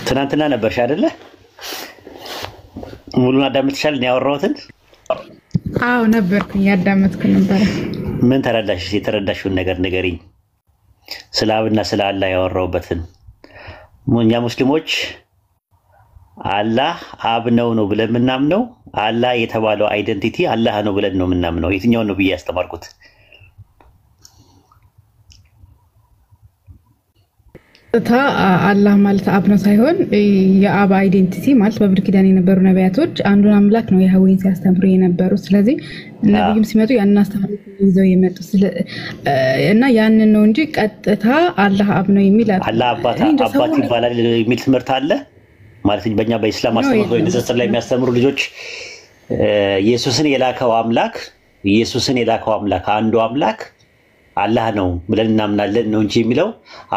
ትናንትና ነበርሽ አይደለ? ሙሉን አዳምጥሻል ነው ያወራሁትን? አዎ ነበርኩኝ፣ ያዳመጥኩ ነበር። ምን ተረዳሽ? የተረዳሽውን ነገር ንገሪኝ። ስለ አብና ስለ አላህ ያወራሁበትን። እኛ ሙስሊሞች አላህ አብ ነው ብለን የምናምነው፣ አላህ የተባለው አይደንቲቲ አላህ ነው ብለን ነው የምናምነው። የትኛውን ነው ብዬ ያስተማርኩት? አላህ ማለት አብ ነው ሳይሆን የአብ አይዴንቲቲ ማለት በብሉይ ኪዳን የነበሩ ነቢያቶች አንዱን አምላክ ነው ያህዌን ሲያስተምሩ የነበሩ። ስለዚህ ነብዩም ሲመጡ ያንን አስተምሮ ይዘው የመጡ እና ያንን ነው እንጂ ቀጥታ አላህ አብ ነው የሚል አላህ አባት ይባላል የሚል ትምህርት አለ ማለት በእኛ በእስላም አስተምሮ ንጽጽር ላይ የሚያስተምሩ ልጆች ኢየሱስን የላከው አምላክ አንዱ አምላክ አላህ ነው ብለን እናምናለን ነው እንጂ የሚለው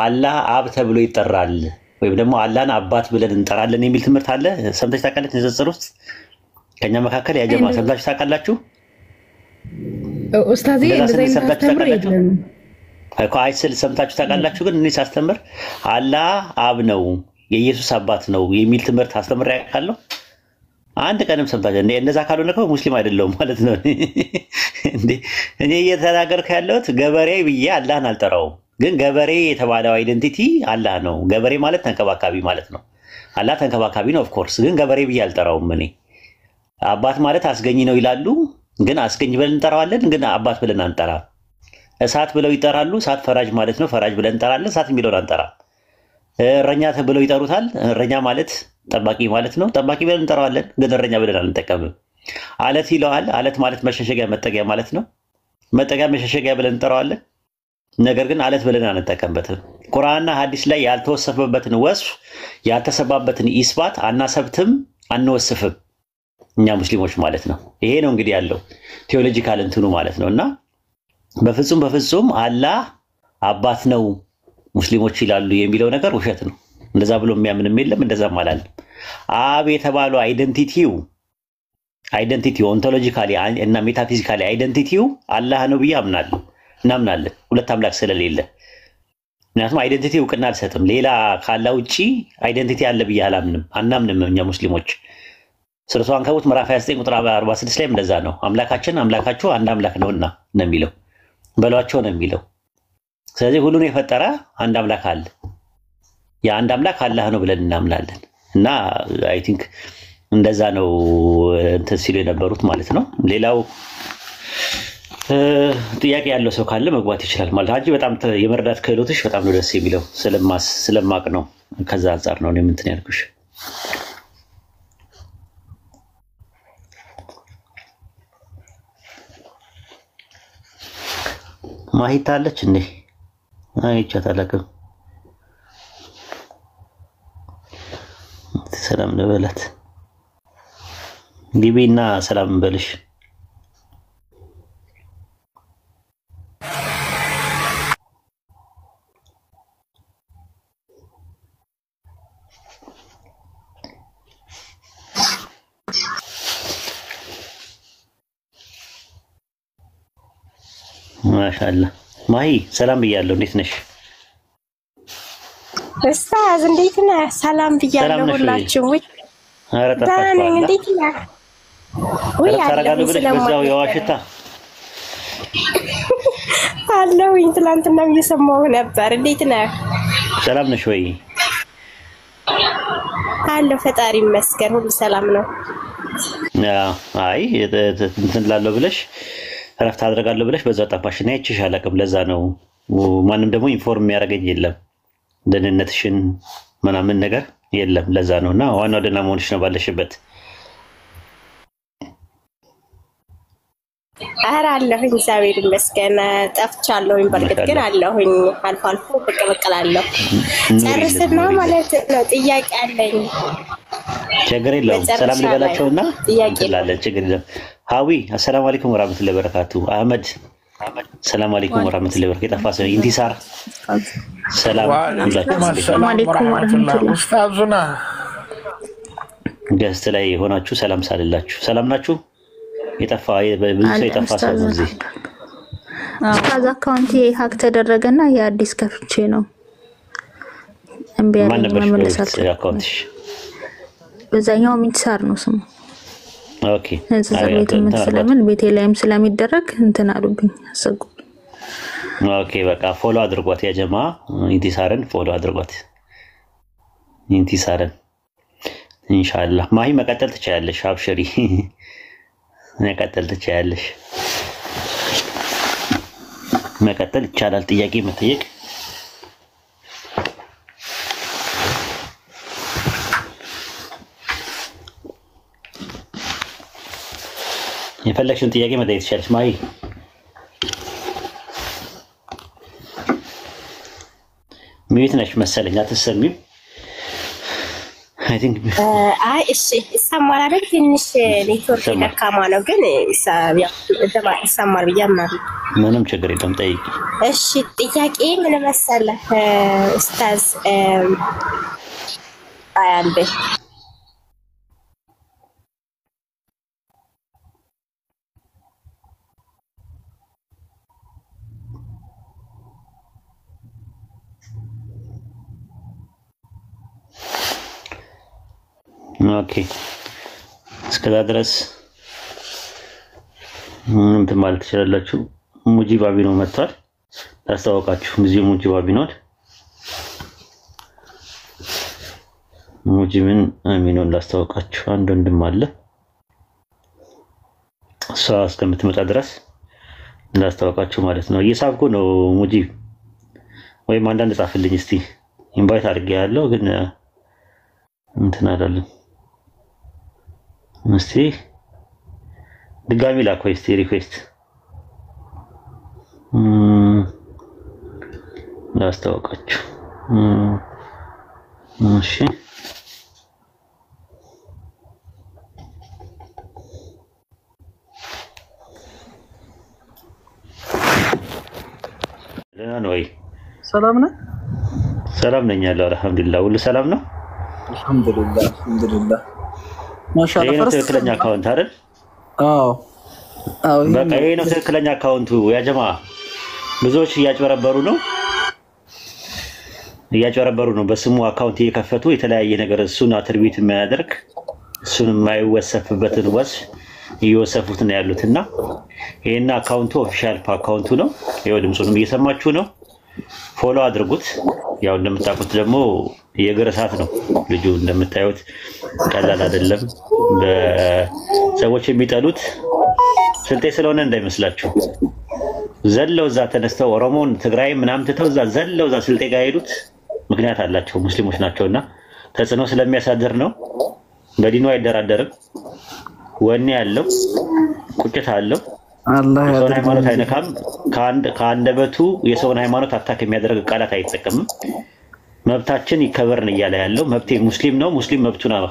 አላህ አብ ተብሎ ይጠራል ወይም ደግሞ አላህን አባት ብለን እንጠራለን የሚል ትምህርት አለ። ሰምተሽ ታውቃለች? ንጽጽር ውስጥ ከኛ መካከል ያጀማ ሰምታችሁ ታውቃላችሁ? ኡስታዚ እንደዚህ አስተምሮ የለም እኮ አይስል ሰምታችሁ ታውቃላችሁ? ግን እኔ ሳስተምር አላህ አብ ነው የኢየሱስ አባት ነው የሚል ትምህርት አስተምሬ ያውቃለሁ? አንድ ቀንም ሰምታችሁ እንደዛ ካልሆነ እኮ ሙስሊም አይደለሁም ማለት ነው። እንዴ እኔ እየተናገርኩ ያለሁት ገበሬ ብዬ አላህን አልጠራውም። ግን ገበሬ የተባለው አይደንቲቲ አላህ ነው። ገበሬ ማለት ተንከባካቢ ማለት ነው። አላህ ተንከባካቢ ነው ኦፍ ኮርስ። ግን ገበሬ ብዬ አልጠራውም። እኔ አባት ማለት አስገኝ ነው ይላሉ። ግን አስገኝ ብለን እንጠራዋለን፣ ግን አባት ብለን አንጠራም። እሳት ብለው ይጠራሉ። እሳት ፈራጅ ማለት ነው። ፈራጅ ብለን እንጠራለን። እሳት የሚለውን አንጠራም። እረኛ ብለው ይጠሩታል። እረኛ ማለት ጠባቂ ማለት ነው። ጠባቂ ብለን እንጠራዋለን፣ ግን እረኛ ብለን አንጠቀምም። አለት ይለዋል። አለት ማለት መሸሸጊያ መጠጊያ ማለት ነው። መጠጊያ መሸሸጊያ ብለን እንጠራዋለን፣ ነገር ግን አለት ብለን አንጠቀምበትም። ቁርአንና ሐዲስ ላይ ያልተወሰፈበትን ወስፍ ያልተሰባበትን ኢስባት አናሰብትም አንወስፍም እኛ ሙስሊሞች ማለት ነው። ይሄ ነው እንግዲህ ያለው ቴዎሎጂካል እንትኑ ማለት ነው። እና በፍጹም አላህ አባት ነው ሙስሊሞች ይላሉ የሚለው ነገር ውሸት ነው። እንደዛ ብሎ የሚያምንም የለም፣ እንደዛም አላለም። አብ የተባለው አይደንቲቲው ኦንቶሎጂካሊ እና ሜታፊዚካሊ አይደንቲቲው አላህ ነው ብዬ እናምናለን፣ ሁለት አምላክ ስለሌለ። ምክንያቱም አይደንቲቲ እውቅና አልሰጥም። ሌላ ካላ ውጪ አይደንቲቲ አለ ብዬ አናምንም እኛ ሙስሊሞች። ሱረቱ አንከቡት ምዕራፍ 29 ቁጥር 46 ላይ እንደዛ ነው። አምላካችሁ አንድ አምላክ ነውና ነው የሚለው፣ በሏቸው ነው የሚለው። ስለዚህ ሁሉን የፈጠረ አንድ አምላክ አለ። የአንድ አምላክ አላህ ነው ብለን እናምናለን። እና አይ ቲንክ እንደዛ ነው እንትን ሲሉ የነበሩት ማለት ነው። ሌላው ጥያቄ ያለው ሰው ካለ መግባት ይችላል ማለት አንቺ በጣም የመረዳት ክህሎትሽ በጣም ነው ደስ የሚለው ስለማቅ ነው። ከዛ አንጻር ነው እኔም እንትን ያልኩሽ። ማሂት አለች እንዴ? አይቻት አላውቅም። ሰላም ልበላት ግቢና ሰላም በልሽ። ማሻአላህ ማሂ ሰላም ብያለሁ። እንዴት ነሽ? ኡስታዝ እንዴት ነህ? ሰላም ብያለሁ ሁላችሁም። ወይ ዳኔ እንዴት ነህ? ወይ አለሁ ስለማው የዋሽታ አለሁኝ። ትናንትናም እየሰማሁ ነበር። እንዴት ነህ? ሰላም ነሽ ወይ? አለሁ ፈጣሪ ይመስገን፣ ሁሉ ሰላም ነው። አይ እንትን ላለው ብለሽ ረፍት አድርጋለሁ ብለሽ በዛው ጠፋሽ እና አይቼሽ አላውቅም። ለዛ ነው ማንም ደግሞ ኢንፎርም የሚያደርገኝ የለም። ደህንነትሽን ምናምን ነገር የለም። ለዛ ነውና ዋናው ደህና መሆንሽ ነው ባለሽበት። ኧረ አለሁኝ እግዚአብሔር ይመስገን። ጠፍቻለሁኝ በርግጥ ግን አለሁኝ። አልፎ አልፎ ብቅ እላለሁ። ጨርስና ማለት ነው ጥያቄ አለኝ። ችግር የለውም። ሰላም ልበላቸውና እንላለን። ችግር የለም። ሀዊ አሰላሙ አለይኩም ወራህመቱላሂ ወበረካቱ። አህመድ ሰላም አለይኩም ወራህመቱላሂ ወበረካቱ። የጠፋ ሰው ኢንቲሳር ሰላም አለይኩም ወራህመቱላሂ ኡስታዙና ገስት ላይ ሆናችሁ ሰላም ሳልላችሁ ሰላም ናችሁ? የጠፋ ብዙ ሰው የጠፋ ሰው ነው እዚህ። ኡስታዝ አካውንቴ ሀክ ተደረገና የአዲስ ከፍቼ ነው እንቢ ማን ያለኝ ነበር መመለሳት አካውንትሽ? በዛኛው ሚንሳር ነው ስሙ። ኦኬ እንስሳ ቤት ምን ስለምን ቤቴ ላይም ስለሚደረግ እንትን አሉብኝ አሰጉ። ኦኬ በቃ ፎሎ አድርጓት ያ ጀማ ኢንቲሳርን ፎሎ አድርጓት ኢንቲሳርን ኢንሻአላህ። ማሂ መቀጠል ትችያለሽ። አብሽሪ መቀጠል ትችያለሽ። መቀጠል ይቻላል። ጥያቄ መጠየቅ የፈለግሽውን ጥያቄ መጠየቅ ትችያለሽ ማሂ። ሚዩት ነሽ መሰለኝ አትሰሚም። አይ ቲንክ አይ እሺ ይሰማል አይደል? ትንሽ ኔትወርክ ደካማ ነው ግን ይሰማል ብዬ አምናለሁ። ምንም ችግር የለም ጠይቂ። እሺ ጥያቄ ምን መሰለህ ኡስታዝ አያንዴ ኦኬ እስከዛ ድረስ እንትን ማለት ትችላላችሁ። ሙጂብ አቢኖ መጥቷል። ታስተዋውቃችሁ ሙዚየም ሙጂብ አቢኖ ሙጂብን አሚኖን ላስተዋውቃችሁ። አንድ ወንድም አለ እሷ እስከምትመጣ ድረስ ላስተዋውቃችሁ ማለት ነው። እየሳብኩ ነው ሙጂብ ወይም አንዳንድ ጻፍልኝ እስቲ ኢንቫይት አድርጌያለሁ ግን እንትን አይደለም። እስቲ ድጋሚ ላኮ እስቲ ሪኩዌስት ላስተዋውቃችሁ። እሺ ደህና ነው ወይ? ሰላም ነህ? ሰላም ነኝ ያለው አልሐምዱሊላህ። ሁሉ ሰላም ነው አልሐምዱሊላህ አልሐምዱሊላህ ማሻአላህ። ይሄ ነው ትክክለኛ አካውንት አይደል? አዎ አዎ በቃ ይሄ ነው ትክክለኛ አካውንቱ። ያ ጀማ ብዙዎች እያጭበረበሩ ነው በስሙ አካውንት እየከፈቱ የተለያየ ነገር እሱን አትሪቢዩት የሚያደርግ እሱን የማይወሰፍበትን ወስፍ እየወሰፉት ነው ያሉትና ይሄን አካውንቱ ኦፊሻል አካውንቱ ነው። ይሄው ድምጹንም እየሰማችሁ ነው። ፎሎ አድርጉት። ያው እንደምታውቁት ደግሞ የእግር እሳት ነው ልጁ እንደምታዩት ቀላል አይደለም። በሰዎች የሚጠሉት ስልጤ ስለሆነ እንዳይመስላችሁ ዘለው እዛ ተነስተው ኦሮሞን ትግራይ ምናምን ትተው እዛ ዘለው እዛ ስልጤ ጋር ሄዱት ምክንያት አላቸው። ሙስሊሞች ናቸውና ተጽዕኖ ስለሚያሳድር ነው። በዲኑ አይደራደርም። ወኔ ያለው ቁጭት አለው። አላህ የሰውን ሃይማኖት አይነካም። ከአንደበቱ የሰውን ሃይማኖት አታክ የሚያደርግ ቃላት አይጠቀምም። መብታችን ይከበርን እያለ ያለው መብቴ ሙስሊም ነው፣ ሙስሊም መብቱ ነው፣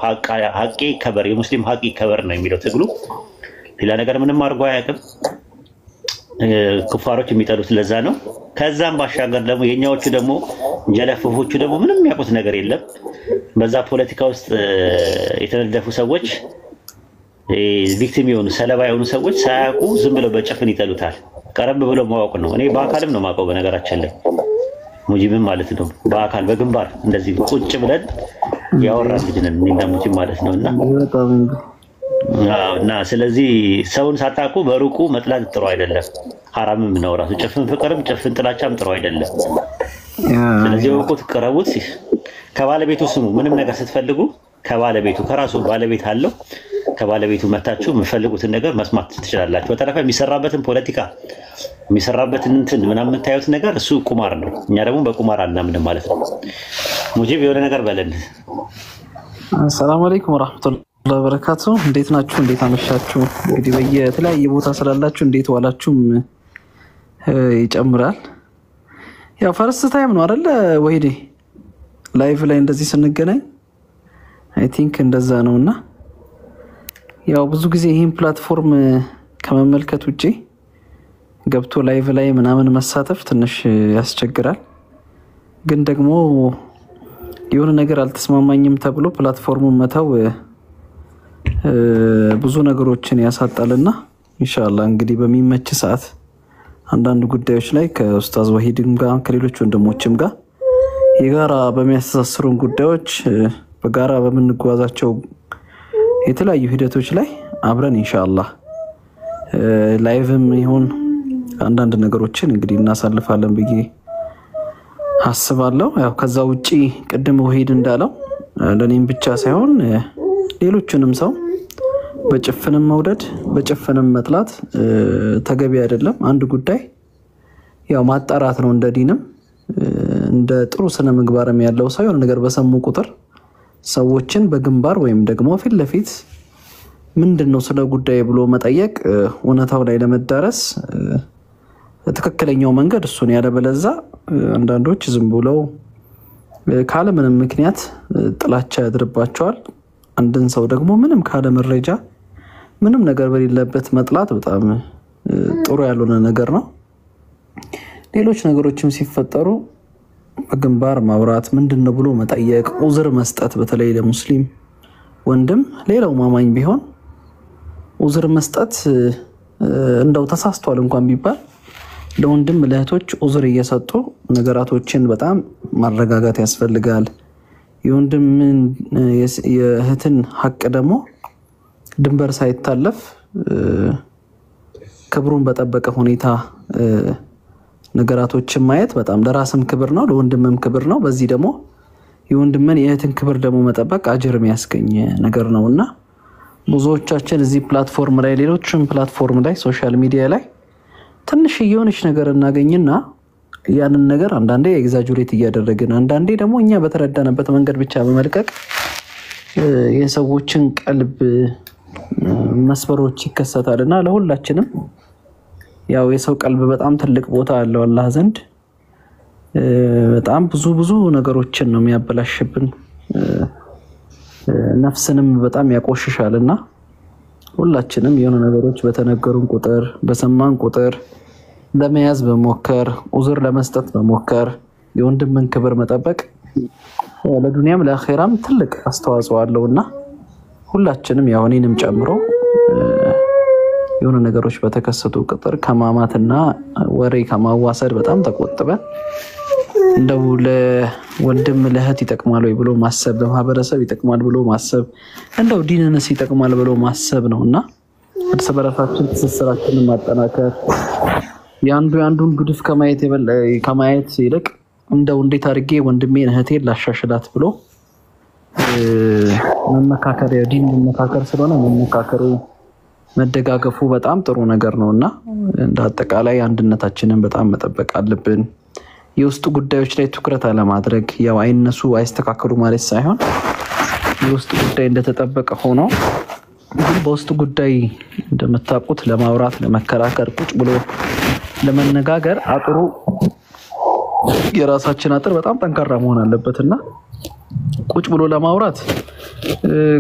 ሀቄ ይከበር፣ የሙስሊም ሀቅ ይከበር ነው የሚለው ትግሉ። ሌላ ነገር ምንም አድርጎ አያውቅም። ኩፋሮች የሚጠሉት ለዛ ነው። ከዛም ባሻገር ደግሞ የኛዎቹ ደግሞ ጀለፎቹ ደግሞ ምንም የሚያውቁት ነገር የለም። በዛ ፖለቲካ ውስጥ የተነደፉ ሰዎች ቪክቲም የሆኑ ሰለባ የሆኑ ሰዎች ሳያውቁ ዝም ብለው በጭፍን ይጠሉታል። ቀረብ ብለው ማወቅ ነው። እኔ በአካልም ነው ማውቀው በነገራችን ላይ ሙጂብም ማለት ነው። በአካል በግንባር እንደዚህ ቁጭ ብለን ያወራን ልጅ ነን እኔና ሙጂብ ማለት ነውና እና ስለዚህ ሰውን ሳታውቁ በሩቁ መጥላት ጥሩ አይደለም። ሐራምም ነው ራሱ። ጭፍን ፍቅርም ጭፍን ጥላቻም ጥሩ አይደለም። ስለዚህ ወቁት ቀረቡት። ከባለቤቱ ስሙ ምንም ነገር ስትፈልጉ ከባለቤቱ ከራሱ ባለቤት አለው ከባለቤቱ መታችሁ የምትፈልጉትን ነገር መስማት ትችላላችሁ። በተረፈ የሚሰራበትን ፖለቲካ የሚሰራበትን እንትን ምናምን የምታዩት ነገር እሱ ቁማር ነው። እኛ ደግሞ በቁማር አናምንም ማለት ነው። ሙጂብ የሆነ ነገር በለን። ሰላም አለይኩም ወራህመቱላሂ ወበረካቱ። እንዴት ናችሁ? እንዴት አመሻችሁ? እንግዲህ በየተለያየ ቦታ ስላላችሁ እንዴት ዋላችሁም ይጨምራል። ያው ፈርስት ታይም ነው አይደል ወይዴ ላይቭ ላይ እንደዚህ ስንገናኝ አይ ቲንክ እንደዛ ነውና ያው ብዙ ጊዜ ይሄን ፕላትፎርም ከመመልከት ውጪ ገብቶ ላይቭ ላይ ምናምን መሳተፍ ትንሽ ያስቸግራል። ግን ደግሞ የሆነ ነገር አልተስማማኝም ተብሎ ፕላትፎርሙን መተው ብዙ ነገሮችን ያሳጣልና ኢንሻአላህ እንግዲህ በሚመች ሰዓት አንዳንድ ጉዳዮች ላይ ከኡስታዝ ወሂድም ጋር ከሌሎች ወንድሞችም ጋር የጋራ በሚያስተሳስሩን ጉዳዮች በጋራ በምንጓዛቸው የተለያዩ ሂደቶች ላይ አብረን ኢንሻአላህ ላይቭም ይሁን አንዳንድ ነገሮችን እንግዲህ እናሳልፋለን ብዬ አስባለሁ። ያው ከዛ ውጪ ቅድም ወሂድ እንዳለው ለኔም ብቻ ሳይሆን ሌሎችንም ሰው በጭፍንም መውደድ በጭፍንም መጥላት ተገቢ አይደለም። አንድ ጉዳይ ያው ማጣራት ነው። እንደ ዲንም እንደ ጥሩ ስነ ምግባርም ያለው ሰው የሆነ ነገር በሰሙ ቁጥር ሰዎችን በግንባር ወይም ደግሞ ፊት ለፊት ምንድነው ስለ ጉዳይ ብሎ መጠየቅ እውነታው ላይ ለመዳረስ ትክክለኛው መንገድ እሱ ነው። ያለበለዛ አንዳንዶች ዝም ብለው ካለ ምንም ምክንያት ጥላቻ ያድርባቸዋል። አንድን ሰው ደግሞ ምንም ካለ መረጃ ምንም ነገር በሌለበት መጥላት በጣም ጥሩ ያልሆነ ነገር ነው። ሌሎች ነገሮችም ሲፈጠሩ በግንባር ማውራት ምንድነው ብሎ መጠየቅ ዑዝር መስጠት በተለይ ለሙስሊም ወንድም ሌላው ማማኝ ቢሆን ዑዝር መስጠት እንደው ተሳስቷል እንኳን ቢባል ለወንድም ለእህቶች ዑዝር እየሰጡ ነገራቶችን በጣም ማረጋጋት ያስፈልጋል። የወንድምን የእህትን ሐቅ ደግሞ ድንበር ሳይታለፍ ክብሩን በጠበቀ ሁኔታ ነገራቶችን ማየት በጣም ለራስም ክብር ነው ለወንድምም ክብር ነው። በዚህ ደግሞ የወንድምን የእህትን ክብር ደግሞ መጠበቅ አጅር የሚያስገኝ ነገር ነውና ብዙዎቻችን እዚህ ፕላትፎርም ላይ ሌሎችም ፕላትፎርም ላይ ሶሻል ሚዲያ ላይ ትንሽ የሆነች ነገር እናገኝና ያንን ነገር አንዳንዴ ኤግዛጁሬት እያደረግን አንዳንዴ ደግሞ እኛ በተረዳነበት መንገድ ብቻ በመልቀቅ የሰዎችን ቀልብ መስበሮች ይከሰታልና ለሁላችንም ያው የሰው ቀልብ በጣም ትልቅ ቦታ አለው አላህ ዘንድ በጣም ብዙ ነገሮችን ነው የሚያበላሽብን ነፍስንም በጣም ያቆሽሻልና ሁላችንም የሆነ ነገሮች በተነገሩን ቁጥር በሰማን ቁጥር ለመያዝ በመሞከር ዑዝር ለመስጠት በመሞከር የወንድምን ክብር መጠበቅ ለዱንያም ለአኺራም ትልቅ አስተዋጽኦ አለውና ሁላችንም ያው እኔንም ጨምሮ የሆነ ነገሮች በተከሰቱ ቁጥር ከማማትና ወሬ ከማዋሰድ በጣም ተቆጥበን እንደው ለወንድም ለእህት ይጠቅማል ወይ ብሎ ማሰብ ለማህበረሰብ ይጠቅማል ብሎ ማሰብ እንደው ዲንንስ ይጠቅማል ብሎ ማሰብ ነውና እርስ በራሳችን ትስስራችንን ማጠናከር ያንዱን ጉድፍ ከማየት ይልቅ እንደው እንዴት አድርጌ ወንድሜን እህቴን ላሻሽላት ብሎ መመካከር የዲን መመካከር ስለሆነ መመካከሩ መደጋገፉ በጣም ጥሩ ነገር ነውና እንደ አጠቃላይ አንድነታችንን በጣም መጠበቅ አለብን። የውስጥ ጉዳዮች ላይ ትኩረት አለማድረግ ያው አይነሱ አይስተካከሉ ማለት ሳይሆን የውስጥ ጉዳይ እንደተጠበቀ ሆኖ ግን በውስጥ ጉዳይ እንደምታውቁት ለማውራት ለመከራከር ቁጭ ብሎ ለመነጋገር አጥሩ የራሳችን አጥር በጣም ጠንካራ መሆን አለበትና ቁጭ ብሎ ለማውራት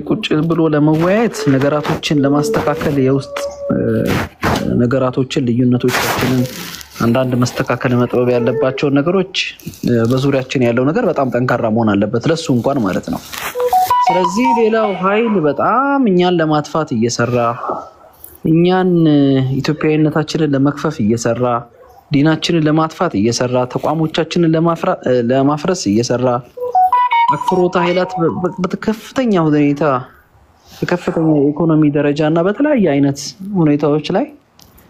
ቁጭ ብሎ ለመወያየት ነገራቶችን ለማስተካከል የውስጥ ነገራቶችን ልዩነቶቻችንን አንዳንድ መስተካከል መጥበብ ያለባቸው ነገሮች በዙሪያችን ያለው ነገር በጣም ጠንካራ መሆን አለበት ለሱ እንኳን ማለት ነው። ስለዚህ ሌላው ኃይል በጣም እኛን ለማጥፋት እየሰራ እኛን ኢትዮጵያዊነታችንን ለመክፈፍ እየሰራ ዲናችንን ለማጥፋት እየሰራ ተቋሞቻችንን ለማፍረስ እየሰራ አክፍሮታ ኃይላት በከፍተኛ ሁኔታ በከፍተኛ ኢኮኖሚ ደረጃና በተለያየ አይነት ሁኔታዎች ላይ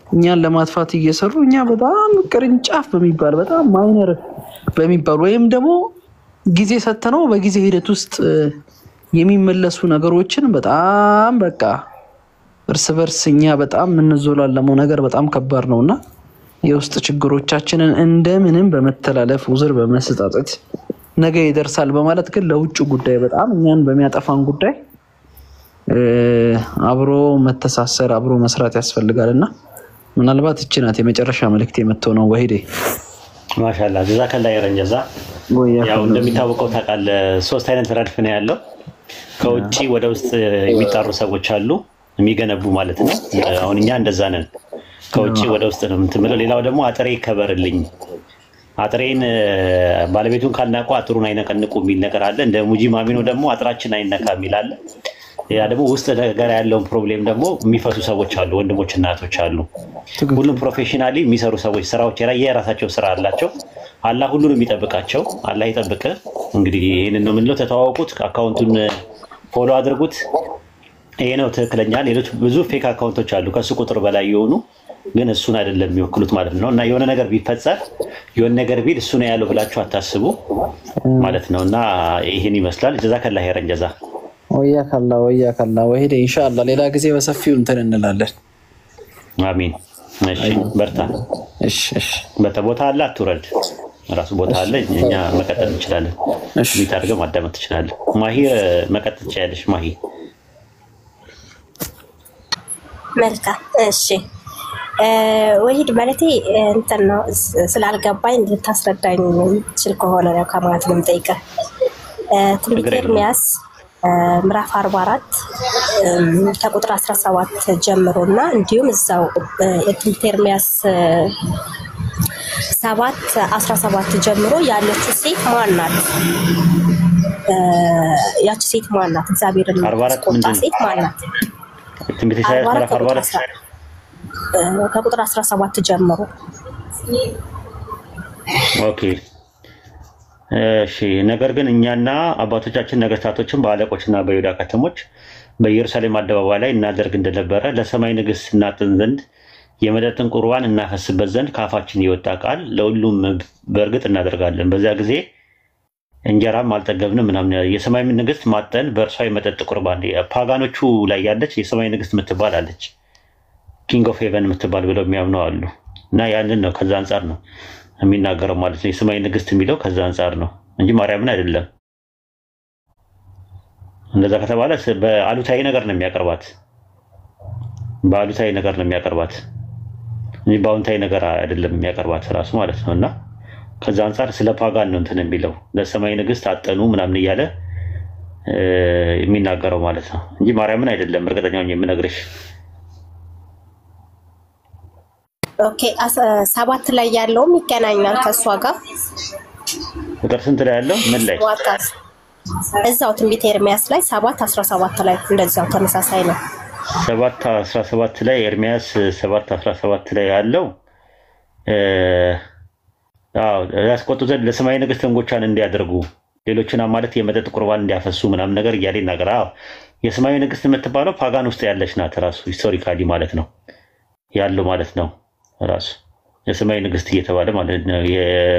እኛን ለማጥፋት እየሰሩ እኛ በጣም ቅርንጫፍ በሚባል በጣም ማይነር በሚባል ወይም ደግሞ ጊዜ ሰተነው በጊዜ ሂደት ውስጥ የሚመለሱ ነገሮችን በጣም በቃ እርስ በርስ እኛ በጣም እንዞላለመው ነገር በጣም ከባድ ነውና የውስጥ ችግሮቻችንን እንደምንም በመተላለፍ ዑዝር በመስጠት ነገ ይደርሳል በማለት ግን ለውጭ ጉዳይ በጣም እኛን በሚያጠፋን ጉዳይ አብሮ መተሳሰር አብሮ መስራት ያስፈልጋልና ምናልባት እቺ ናት የመጨረሻ መልእክት የምትሆነው። ወሂዴ ማሻአላ ጀዛከላ ይረንጀዛ ያው እንደሚታወቀው ታውቃለህ ሶስት አይነት ረድፍ ነው ያለው። ከውጪ ወደ ውስጥ የሚጣሩ ሰዎች አሉ የሚገነቡ ማለት ነው። አሁን እኛ እንደዛ ነን ከውጪ ወደ ውስጥ ነው የምትመለው። ሌላው ደግሞ አጥሬ ከበርልኝ አጥሬን ባለቤቱን ካልናቁ አጥሩን አይነቀንቁ የሚል ነገር አለ። እንደ ሙጂ ማሚኖ ደግሞ አጥራችን አይነካ የሚል አለ። ያ ደግሞ ውስጥ ነገር ያለውን ፕሮብሌም ደግሞ የሚፈቱ ሰዎች አሉ፣ ወንድሞችና እህቶች አሉ። ሁሉም ፕሮፌሽናሊ የሚሰሩ ሰዎች ስራዎች የራሳቸው ስራ አላቸው። አላህ ሁሉንም ይጠብቃቸው። አላህ ይጠብቅ። እንግዲህ ይሄንን ነው የምንለው። ተተዋወቁት፣ አካውንቱን ፎሎ አድርጉት። ይሄ ነው ትክክለኛ። ሌሎች ብዙ ፌክ አካውንቶች አሉ ከሱ ቁጥር በላይ የሆኑ ግን እሱን አይደለም የሚወክሉት ማለት ነው። እና የሆነ ነገር ቢፈጸም የሆነ ነገር ቢል እሱ ነው ያለው ብላችሁ አታስቡ ማለት ነው። እና ይሄን ይመስላል። ጀዛከላ ኸይረን ጀዛ። ወያከላ ወሂደ ኢንሻአላህ ሌላ ጊዜ በሰፊው እንትን እንላለን። አሚን። እሺ በርታ። እሺ ቦታ አለ፣ አትውረድ። ራሱ ቦታ አለ። እኛ መቀጠል እንችላለን። እሺ ቢታርገው ማዳመጥ ትችላለህ። ማሂ መቀጠል ትችላለሽ። ማሂ መልካም። እሺ ወሂድ ማለቴ እንትን ነው ስላልገባኝ ልታስረዳኝ ትችል ከሆነ ነው ከማለት ነው የምጠይቀህ። ትንቢተ ኤርምያስ ምዕራፍ 44 ከቁጥር 17 ጀምሮና እንዲሁም እዛው ትንቢተ ኤርምያስ 7:17 ጀምሮ ያለችው ሴት ማን ናት? ያቺ ሴት ማን ናት? እግዚአብሔርን የምትቆጣ ሴት ማን ናት? ትንቢተ ኢሳይያስ ምዕራፍ 44 ከቁጥር 17 ጀምሮ። ኦኬ እሺ። ነገር ግን እኛና አባቶቻችን ነገስታቶችን በአለቆችና በይሁዳ ከተሞች በኢየሩሳሌም አደባባይ ላይ እናደርግ እንደነበረ ለሰማይ ንግስት እናጥን ዘንድ የመጠጥን ቁርባን እናፈስበት ዘንድ ካፋችን የወጣ ቃል ለሁሉም በእርግጥ እናደርጋለን። በዚያ ጊዜ እንጀራም አልጠገብንም ምናምን። የሰማይ ንግስት ማጠን በእርሷ የመጠጥ ቁርባን ፓጋኖቹ ላይ ያለች የሰማይ ንግስት የምትባል አለች፣ ኪንግ ኦፍ ሄቨን የምትባል ብለው የሚያምኑ አሉ። እና ያንን ነው ከዛ አንጻር ነው የሚናገረው ማለት ነው። የሰማይ ንግስት የሚለው ከዛ አንጻር ነው እንጂ ማርያምን አይደለም። እንደዛ ከተባለ በአሉታዊ ነገር ነው የሚያቀርባት፣ በአሉታዊ ነገር ነው የሚያቀርባት እንጂ በአዎንታዊ ነገር አይደለም የሚያቀርባት ራሱ ማለት ነው። እና ከዛ አንጻር ስለ ፓጋን ነው እንትን የሚለው ለሰማይ ንግስት አጠኑ ምናምን እያለ የሚናገረው ማለት ነው እንጂ ማርያምን አይደለም። እርግጠኛው የምነግርሽ። ኦኬ 7 ላይ ያለውም ይገናኛል ከሷ ጋር። ቁጥር ስንት ላይ ያለው ምን ላይ? እዛው ትንቢተ ኤርምያስ ላይ 7:17 ላይ እንደዛው ተመሳሳይ ነው። 7:17 ላይ ኤርምያስ 7:17 ላይ ያለው ያስቆጡ ዘንድ ለሰማይ ንግስት እንጎቻን እንዲያደርጉ ሌሎችን ማለት የመጠጥ ቁርባን እንዲያፈሱ ምናምን ነገር እያለ ይናገራል። የሰማይ ንግስት የምትባለው ፓጋን ውስጥ ያለች ናት ራሱ ሂስቶሪካሊ ማለት ነው ያለው ማለት ነው። ራሱ የሰማይ ንግስት እየተባለ ማለት ነው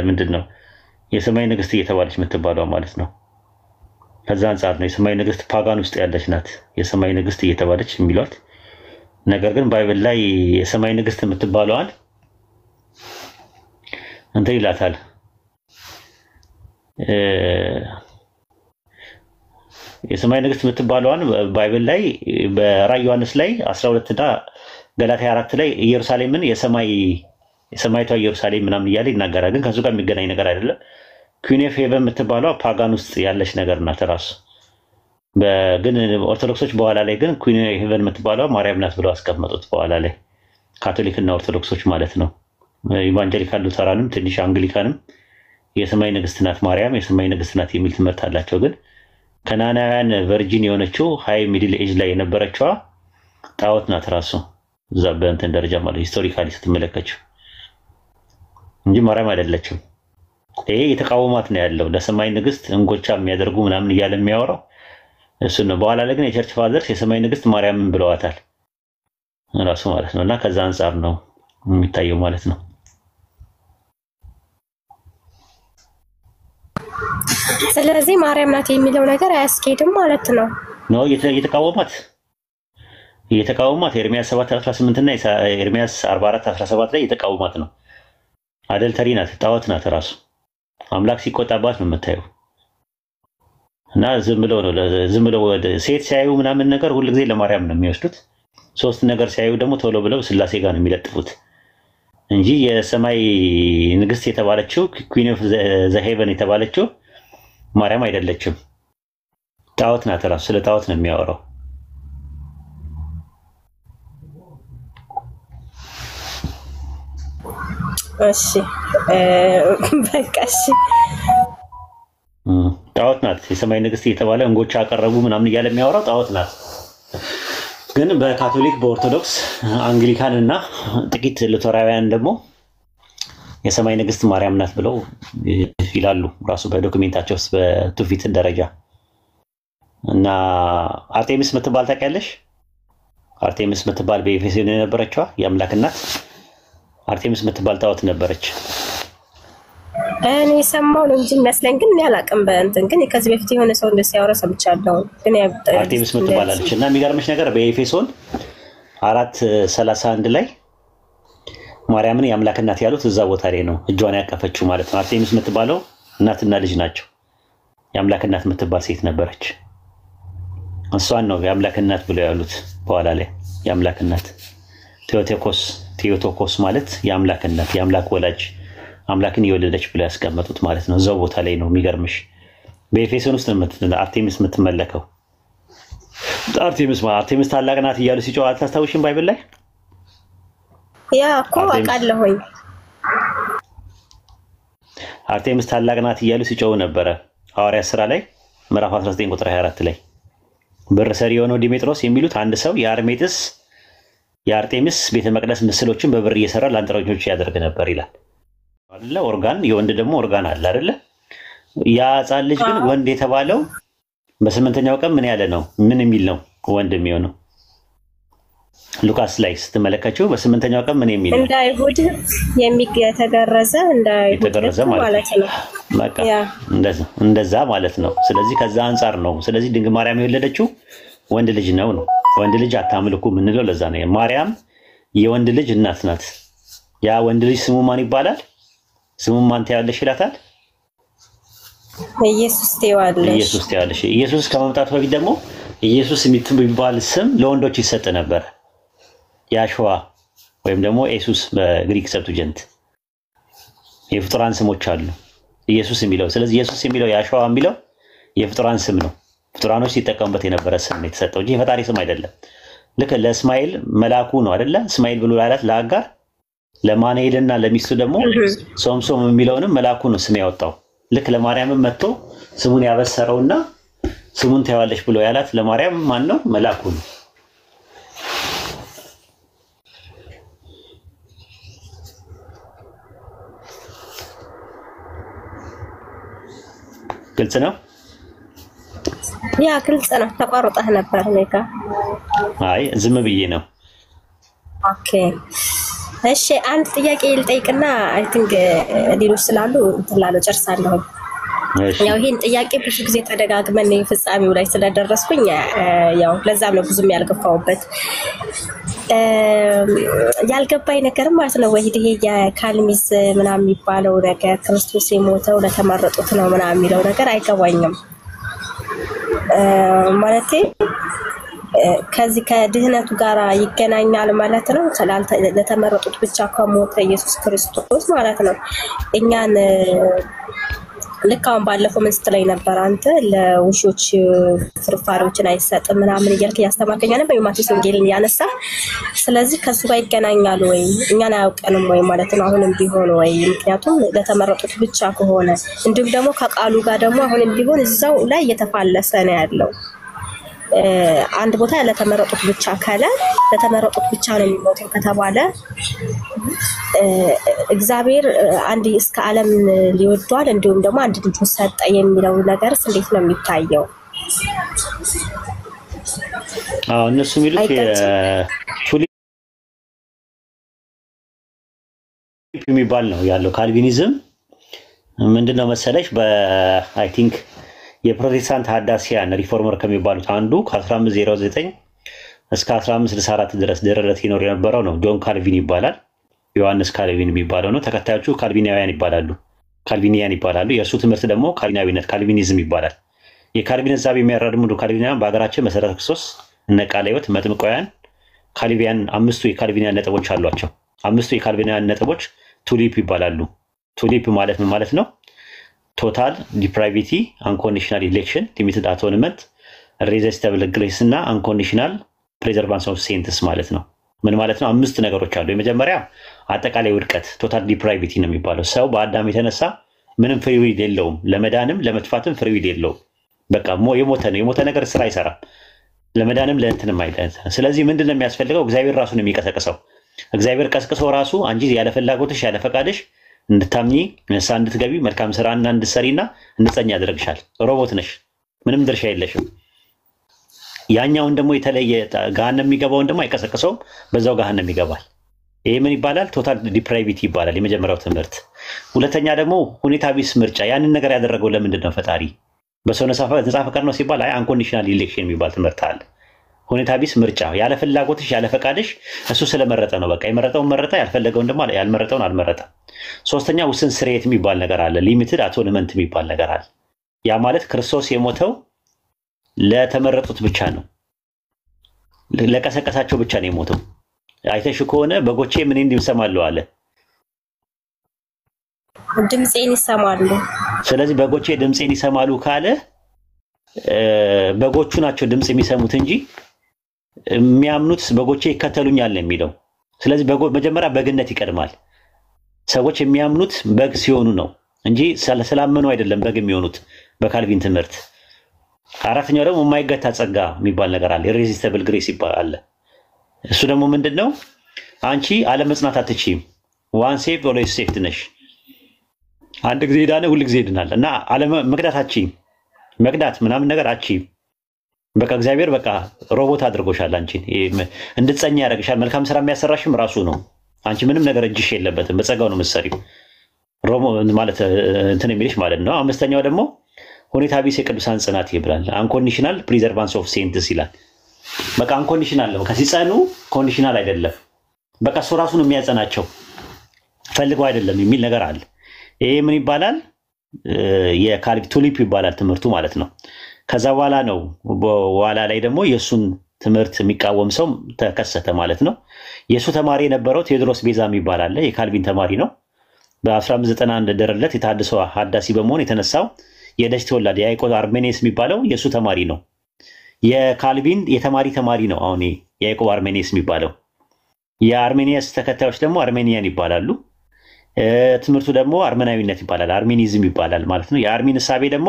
ምንድን ነው የሰማይ ንግስት እየተባለች የምትባለው ማለት ነው። ከዛ አንጻር ነው የሰማይ ንግስት ፓጋን ውስጥ ያለች ናት የሰማይ ንግስት እየተባለች የሚሏት። ነገር ግን ባይብል ላይ የሰማይ ንግስት የምትባለዋን እንትን ይላታል የሰማይ ንግስት የምትባለዋን ባይብል ላይ በራዕየ ዮሐንስ ላይ 12 እና ገላትያ 4 ላይ ኢየሩሳሌምን የሰማይቷ ኢየሩሳሌም ምናምን እያለ ይናገራል። ግን ከሱ ጋር የሚገናኝ ነገር አይደለም። ኩዊን ኦፍ ሄቨን የምትባለው ፓጋን ውስጥ ያለች ነገር ናት ራሱ። ግን ኦርቶዶክሶች በኋላ ላይ ግን ኩዊን ኦፍ ሄቨን የምትባለው ማርያም ናት ብለው አስቀመጡት። በኋላ ላይ ካቶሊክና ኦርቶዶክሶች ማለት ነው። ኢቫንጀሊካል ሉተራንም ትንሽ አንግሊካንም የሰማይ ንግስት ናት ማርያም የሰማይ ንግስት ናት የሚል ትምህርት አላቸው። ግን ከናናውያን ቨርጂን የሆነችው ሃይ ሚድል ኤጅ ላይ የነበረችዋ ጣዖት ናት ራሱ እዛ በእንትን ደረጃ ማለት ሂስቶሪካሊ ስትመለከችው እንጂ ማርያም አይደለችም። ይሄ የተቃወማት ነው ያለው ለሰማይ ንግስት እንጎቻ የሚያደርጉ ምናምን እያለ የሚያወራው እሱ ነው። በኋላ ላይ ግን የቸርች ፋዘርስ የሰማይ ንግስት ማርያምን ብለዋታል ራሱ ማለት ነው። እና ከዛ አንጻር ነው የሚታየው ማለት ነው። ስለዚህ ማርያም ናት የሚለው ነገር አያስኬድም ማለት ነው። የተቃወማት ኤርምያስ 7:18 እና ኤርምያስ 44:17 ላይ የተቃወማት ነው። አደልተሪ ናት፣ ጣዖት ናት ራሱ አምላክ ሲቆጣባት ነው የምታየው። እና ዝም ብለው ሴት ሲያዩ ምናምን ነገር ሁልጊዜ ለማርያም ነው የሚወስዱት። ሶስት ነገር ሲያዩ ደግሞ ቶሎ ብለው ስላሴ ጋር ነው የሚለጥፉት እንጂ የሰማይ ንግስት የተባለችው ኩዊን ኦፍ ዘ ሄቨን የተባለችው ማርያም አይደለችም። ጣዖት ናት ራሱ ስለ ጣዖት ነው የሚያወራው። እሺ በቃ እሺ ጣዖት ናት። የሰማይ ንግስት እየተባለ እንጎቻ አቀረቡ ምናምን እያለ የሚያወራው ጣዖት ናት። ግን በካቶሊክ በኦርቶዶክስ አንግሊካን እና ጥቂት ሉተራውያን ደግሞ የሰማይ ንግስት ማርያም ናት ብለው ይላሉ ራሱ በዶክሜንታቸው ውስጥ በትውፊት ደረጃ። እና አርጤሚስ የምትባል ታውቂያለሽ? አርጤሚስ የምትባል በኤፌሶን የነበረችዋ የአምላክ እናት አርጤሚስ የምትባል ጣዖት ነበረች። እኔ ሰማሁ ነው እንጂ የሚመስለኝ ግን እኔ አላውቅም። በእንትን ግን ከዚህ በፊት የሆነ ሰው እንደዚህ ሲያወራ ሰምቻለሁ። ግን አርጤሚስ የምትባላለች እና የሚገርምሽ ነገር በኤፌሶን 4:31 ላይ ማርያምን የአምላክ እናት ያሉት እዛ ቦታ ላይ ነው እጇን ያቀፈችው ማለት ነው። አርጤሚስ የምትባለው እናትና ልጅ ናቸው። የአምላክ እናት የምትባል ሴት ነበረች። እሷን ነው የአምላክ እናት ብለው ያሉት በኋላ ላይ የአምላክ እናት ቴዎቶኮስ ማለት የአምላክ እናት የአምላክ ወላጅ አምላክን የወለደች ብለው ያስቀመጡት ማለት ነው። እዛው ቦታ ላይ ነው። የሚገርምሽ በኤፌሶን ውስጥ አርጤሚስ የምትመለከው። አርጤሚስ ታላቅ ናት እያሉ ሲጮህ አታስታውሽም? ባይብል ላይ ያ እኮ አውቃለሁኝ። አርጤሚስ ታላቅ ናት እያሉ ሲጮህ ነበረ። ሐዋርያት ሥራ ላይ ምዕራፍ 19 ቁጥር 24 ላይ ብር ሰሪ የሆነው ዲሜጥሮስ የሚሉት አንድ ሰው የአርጤሚስ ቤተ መቅደስ ምስሎችን በብር እየሰራ ለአንጥረኞች ያደርግ ነበር ይላል አይደለ? ኦርጋን የወንድ ደግሞ ኦርጋን አለ አይደለ? ያ ሕፃን ልጅ ግን ወንድ የተባለው በስምንተኛው ቀን ምን ያለ ነው? ምን የሚል ነው ወንድ የሚሆነው? ሉቃስ ላይ ስትመለከችው በስምንተኛው ቀን ምን የሚል ነው? እንደ አይሁድ የተገረዘ ማለት ነው። በቃ እንደዛ ማለት ነው። ስለዚህ ከዛ አንፃር ነው። ስለዚህ ድንግል ማርያም የወለደችው ወንድ ልጅ ነው። ወንድ ልጅ አታምልኩ የምንለው ለዛ ነው። ማርያም የወንድ ልጅ እናት ናት። ያ ወንድ ልጅ ስሙ ማን ይባላል? ስሙ ማን ትያለሽ ይላታል? ኢየሱስ ትያለሽ። ኢየሱስ ከመምጣቱ በፊት ደግሞ ኢየሱስ የሚባል ስም ለወንዶች ይሰጥ ነበር። ያሽዋ ወይም ደግሞ ኢየሱስ በግሪክ ሰብቱጀንት የፍጡራን ስሞች አሉ ኢየሱስ የሚለው። ስለዚህ ኢየሱስ የሚለው ያሽዋ የሚለው የፍጡራን ስም ነው። ፍጡራኖች ሲጠቀሙበት የነበረ ስም ነው የተሰጠው እንጂ የፈጣሪ ስም አይደለም። ልክ ለእስማኤል መልአኩ ነው አይደለ? እስማኤል ብሎ ላላት ለአጋር፣ ለማንኤልና ለሚስቱ ደግሞ ሶምሶም የሚለውንም መልአኩ ነው ስም ያወጣው። ልክ ለማርያምም መጥቶ ስሙን ያበሰረውና ስሙን ታያለሽ ብሎ ያላት ለማርያም ማን ነው? መልአኩ ነው። ግልጽ ነው? ያ ግልጽ ነው። ተቋርጠህ ነበር ኔካ? አይ ዝም ብዬ ነው። ኦኬ እሺ፣ አንድ ጥያቄ ልጠይቅና አይ ቲንክ ሌሎች ስላሉ እንትላለው ጨርሳለሁ። ያው ይሄን ጥያቄ ብዙ ጊዜ ተደጋግመን ፍጻሜው ላይ ስለደረስኩኝ ያው ለዛም ነው ብዙም ያልገፋውበት። ያልገባኝ ነገር ማለት ነው ወይ ይሄ የካልሚስ ምናምን የሚባለው ነገር ክርስቶስ የሞተው ለተመረጡት ነው ምናምን የሚለው ነገር አይገባኝም። ማለቴ ከዚህ ከድህነቱ ጋር ይገናኛል ማለት ነው። ለተመረጡት ብቻ ከሞተ ኢየሱስ ክርስቶስ ማለት ነው። እኛን ልክ አሁን ባለፈው ምን ስትለኝ ነበር አንተ ለውሾች ፍርፋሪዎችን አይሰጥም ምናምን እያልክ ያስተማርከኝ ነበር በማቴዎስ ወንጌልን ያነሳ። ስለዚህ ከሱ ጋር ይገናኛል ወይ እኛን አያውቀንም ወይ ማለት ነው አሁንም ቢሆን ወይ? ምክንያቱም ለተመረጡት ብቻ ከሆነ እንዲሁም ደግሞ ከቃሉ ጋር ደግሞ አሁንም ቢሆን እዛው ላይ እየተፋለሰ ነው ያለው። አንድ ቦታ ለተመረጡት ብቻ ካለ ለተመረጡት ብቻ ነው የሚሞተው ከተባለ እግዚአብሔር አንድ እስከ ዓለም ሊወዷል እንዲሁም ደግሞ አንድ ልጅ ሰጠ የሚለው ነገርስ እንዴት ነው የሚታየው? እነሱ የሚሉት ቱሊፕ የሚባል ነው ያለው። ካልቪኒዝም ምንድነው መሰለሽ በአይ ቲንክ የፕሮቴስታንት ሀዳሲያን ሪፎርመር ከሚባሉት አንዱ ከ1509 እስከ 1564 ድረስ ድረረት ይኖር የነበረው ነው። ጆን ካልቪን ይባላል። ዮሐንስ ካልቪን የሚባለው ነው። ተከታዮቹ ካልቪናውያን ይባላሉ። የእሱ ትምህርት ደግሞ ካልቪናዊነት ካልቪኒዝም ይባላል። የካልቪን ሐሳብ የሚያራምዱ ካልቪናውያን በሀገራችን መሰረተ ክርስቶስ፣ እነ ቃለ ሕይወት፣ መጥምቃውያን፣ ካልቪያን አምስቱ የካልቪናውያን ነጥቦች አሏቸው። አምስቱ የካልቪናውያን ነጥቦች ቱሊፕ ይባላሉ። ቱሊፕ ማለት ምን ማለት ነው? ቶታል ዲፕራይቪቲ፣ አንኮንዲሽናል ኢሌክሽን፣ ሊሚትድ አቶንመንት፣ ሬዚስታብል ግሬስ እና አንኮንዲሽናል ፕሬዘርቫንስ ኦፍ ሴንትስ ማለት ነው። ምን ማለት ነው? አምስት ነገሮች አሉ። የመጀመሪያ አጠቃላይ ውድቀት ቶታል ዲፕራይቪቲ ነው የሚባለው። ሰው በአዳም የተነሳ ምንም ፍሪ ዊል የለውም። ለመዳንም ለመጥፋትም ፍሪ ዊል የለውም። በቃ የሞተ ነው። የሞተ ነገር ስራ አይሰራም። ለመዳንም ለእንትንም አይደለም። ስለዚህ ምንድነው የሚያስፈልገው? እግዚአብሔር ራሱን የሚቀሰቅሰው እግዚአብሔር ቀስቅሶ ራሱ አንቺ ያለ ፍላጎትሽ ያለ ፈቃድሽ እንድታምኚ ንስሐ እንድትገቢ መልካም ስራና እንድትሰሪና እንድትጸኝ ያደርግሻል። ሮቦት ነሽ፣ ምንም ድርሻ የለሽም። ያኛውን ደግሞ የተለየ ገሃነም የሚገባውን ደግሞ አይቀሰቅሰውም፣ በዛው ገሃነም ይገባል። ይሄ ምን ይባላል? ቶታል ዲፕራይቪቲ ይባላል የመጀመሪያው ትምህርት። ሁለተኛ ደግሞ ሁኔታ ቢስ ምርጫ። ያንን ነገር ያደረገው ለምንድን ነው? ፈጣሪ በሰው ነፃ ፈቃድ ነው ሲባል አንኮንዲሽናል ኢሌክሽን የሚባል ትምህርት አለ። ሁኔታ ቢስ ምርጫ፣ ያለ ፍላጎትሽ ያለ ፈቃድሽ እሱ ስለመረጠ ነው። በቃ የመረጠውን መረጠ፣ ያልፈለገውን ደግሞ ያልመረጠውን አልመረጠ። ሶስተኛ ውስን ስርየት የሚባል ነገር አለ። ሊሚትድ አቶንመንት የሚባል ነገር አለ። ያ ማለት ክርስቶስ የሞተው ለተመረጡት ብቻ ነው፣ ለቀሰቀሳቸው ብቻ ነው የሞተው። አይተሽ ከሆነ በጎቼ ምን እንዲሰማሉ አለ፣ ድምጼን ይሰማሉ። ስለዚህ በጎቼ ድምጼን ይሰማሉ ካለ በጎቹ ናቸው ድምጽ የሚሰሙት እንጂ የሚያምኑት በጎቼ ይከተሉኛል ነው የሚለው። ስለዚህ መጀመሪያ በግነት ይቀድማል። ሰዎች የሚያምኑት በግ ሲሆኑ ነው እንጂ ስላመኑ አይደለም በግ የሚሆኑት በካልቪን ትምህርት። አራተኛው ደግሞ የማይገታ ጸጋ የሚባል ነገር አለ። ኢሬዚስቲብል ግሬስ ይባላል። እሱ ደግሞ ምንድነው? አንቺ አለመጽናት አትችይም። ዋን ሴቭ ኦልዌይስ ሴቭድ ነሽ። አንድ ጊዜ ዳነ ሁሉ ጊዜ ይድናል እና መቅዳት አትችይም። መቅዳት ምናምን ነገር አትችይም። በቃ እግዚአብሔር በቃ ሮቦት አድርጎሻል። አንቺን እንድትጸኝ ያደርግሻል። መልካም ስራ የሚያሰራሽም ራሱ ነው። አንቺ ምንም ነገር እጅሽ የለበትም። በጸጋው ነው የምትሰሪው። ሮሞ ማለት እንትን የሚልሽ ማለት ነው። አምስተኛው ደግሞ ሁኔታ ቢስ የቅዱሳን ጽናት ይብላል። አንኮንዲሽናል ፕሪዘርቫንስ ኦፍ ሴንትስ ይላል። በቃ አንኮንዲሽናል ነው። ከሲጸኑ ኮንዲሽናል አይደለም። በቃ እሱ ራሱን የሚያጸናቸው ፈልገው አይደለም የሚል ነገር አለ። ይሄ ምን ይባላል? የካልቪን ቱሊፕ ይባላል ትምህርቱ ማለት ነው። ከዛ በኋላ ነው በኋላ ላይ ደግሞ የእሱን ትምህርት የሚቃወም ሰው ተከሰተ ማለት ነው። የእሱ ተማሪ የነበረው ቴዎድሮስ ቤዛ የሚባል አለ። የካልቪን ተማሪ ነው። በ1591 ደረለት የታድሶ ሀዳሲ በመሆን የተነሳው የደች ተወላድ የያዕቆብ አርሜኒየስ የሚባለው የእሱ ተማሪ ነው። የካልቪን ተማሪ ነው። አሁን የያዕቆብ አርሜኒየስ የሚባለው የአርሜኒየስ ተከታዮች ደግሞ አርሜኒያን ይባላሉ። ትምህርቱ ደግሞ አርመናዊነት ይባላል፣ አርሜኒዝም ይባላል ማለት ነው። የአርሚን እሳቤ ደግሞ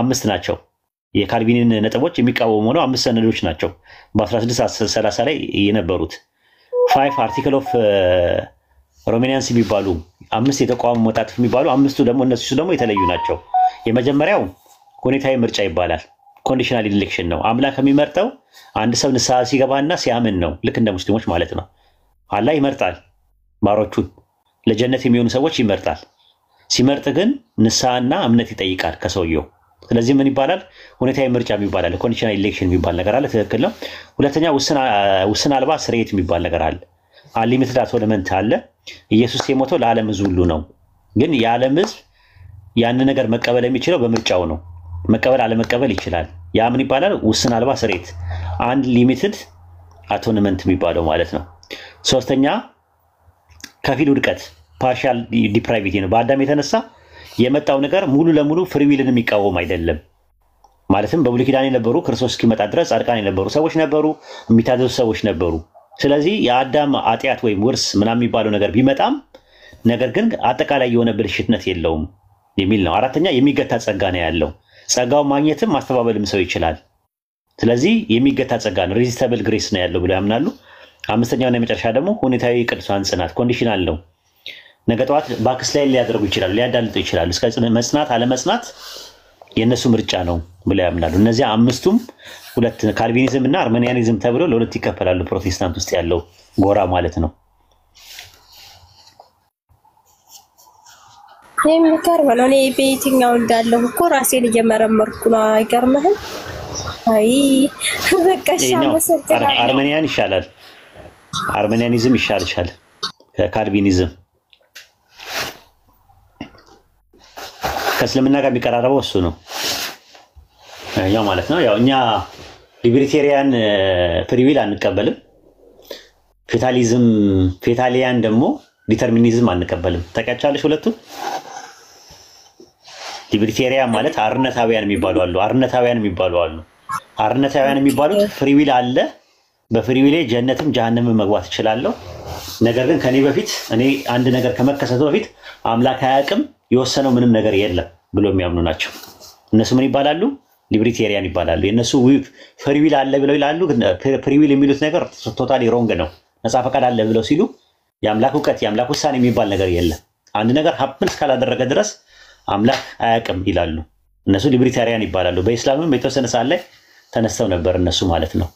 5 ናቸው። የካልቪንን ነጥቦች የሚቃወሙ ነው። 5 ሰነዶች ናቸው በ1630 ላይ የነበሩት 5 አርቲክል ኦፍ ሮሜኒያንስ የሚባሉ 5 የተቃውሞ መጣጥፍ የሚባሉ 5ቱ ደግሞ እነሱ ደግሞ የተለዩ ናቸው። የመጀመሪያው ሁኔታዊ ምርጫ ይባላል። ኮንዲሽናል ኢሌክሽን ነው። አምላክ የሚመርጠው አንድ ሰው ንስሐ ሲገባና ሲያምን ነው። ልክ እንደ ሙስሊሞች ማለት ነው። አላህ ይመርጣል ባሮቹን ለጀነት የሚሆኑ ሰዎች ይመርጣል። ሲመርጥ ግን ንስሐና እምነት ይጠይቃል ከሰውየው። ስለዚህ ምን ይባላል? ሁኔታዊ ምርጫ ይባላል። ኮንዲሽናል ኢሌክሽን የሚባል ነገር አለ። ትክክል ነው። ሁለተኛ ውስን አልባ ስርየት የሚባል ነገር አለ። አንሊሚትድ አቶንመንት አለ። ኢየሱስ የሞተው ለዓለም ሕዝብ ሁሉ ነው። ግን የዓለም ሕዝብ ያንን ነገር መቀበል የሚችለው በምርጫው ነው። መቀበል አለመቀበል ይችላል። ያ ምን ይባላል? ውስን አልባ ስርየት፣ አንድ ሊሚትድ አቶንመንት የሚባለው ማለት ነው። ሶስተኛ ከፊል ውድቀት ፓርሻል ዲፕራይቪቲ ነው። በአዳም የተነሳ የመጣው ነገር ሙሉ ለሙሉ ፍሪዊልን የሚቃወም አይደለም። ማለትም በብሉይ ኪዳን የነበሩ ክርስቶስ እስኪመጣ ድረስ ጻድቃን የነበሩ ሰዎች ነበሩ፣ የሚታዘዙ ሰዎች ነበሩ። ስለዚህ የአዳም ኃጢአት ወይም ውርስ ምናምን የሚባለው ነገር ቢመጣም ነገር ግን አጠቃላይ የሆነ ብልሽትነት የለውም የሚል ነው። አራተኛ የሚገታ ጸጋ ነው ያለው። ጸጋውን ማግኘትም ማስተባበልም ሰው ይችላል። ስለዚህ የሚገታ ጸጋ ነው፣ ሬዚስተብል ግሬስ ነው ያለው ብለው ያምናሉ። አምስተኛውና የመጨረሻ ደግሞ ሁኔታዊ ቅዱሳን ጽናት ኮንዲሽናል ነው። ነገ ጠዋት ባክስ ላይ ሊያደርጉ ይችላሉ፣ ሊያዳልጡ ይችላሉ። እስከ መጽናት አለመጽናት የእነሱ ምርጫ ነው ብለው ያምናሉ። እነዚያ አምስቱም ሁለት ካልቪኒዝም እና አርሜኒያኒዝም ተብለው ለሁለት ይከፈላሉ። ፕሮቴስታንት ውስጥ ያለው ጎራ ማለት ነው። የሚገርም ነው። እኔ በየትኛው እንዳለሁ እኮ ራሴን እየመረመርኩ ነው። አይገርምህም? አይ በቃ ሻመሰግናለሁ። አርሜኒያን ይሻላል። አርሜኒያኒዝም ይሻልሻል ከካልቪኒዝም። ከእስልምና ጋር የሚቀራረበው እሱ ነው ያው ማለት ነው። ያው እኛ ሊበርቴሪያን ፍሪዊል አንቀበልም። ፌታሊያን ደግሞ ዲተርሚኒዝም አንቀበልም። ታውቂያቸዋለሽ ሁለቱ? ሊበርቴሪያን ማለት አርነታውያን የሚባሉ አሉ። አርነታውያን የሚባሉት ፍሪዊል አለ። በፍሪዊል ጀነትም ጀሃነምም መግባት እችላለሁ። ነገር ግን ከኔ በፊት እኔ አንድ ነገር ከመከሰቱ በፊት አምላክ አያውቅም የወሰነው ምንም ነገር የለም ብሎ የሚያምኑ ናቸው። እነሱ ምን ይባላሉ? ሊብሪቴሪያን ይባላሉ። የነሱ ፍሪዊል አለ ብለው ይላሉ። ግን ፍሪዊል የሚሉት ነገር ቶታሊ ሮንግ ነው። ነፃ ፈቃድ አለ ብለው ሲሉ የአምላክ እውቀት የአምላክ ውሳኔ የሚባል ነገር የለም። አንድ ነገር ሀፕን እስካላደረገ ድረስ አምላክ አያውቅም ይላሉ። እነሱ ሊብሪቴሪያን ይባላሉ። በኢስላምም የተወሰነ ሰዓት ላይ ተነስተው ነበር እነሱ ማለት ነው።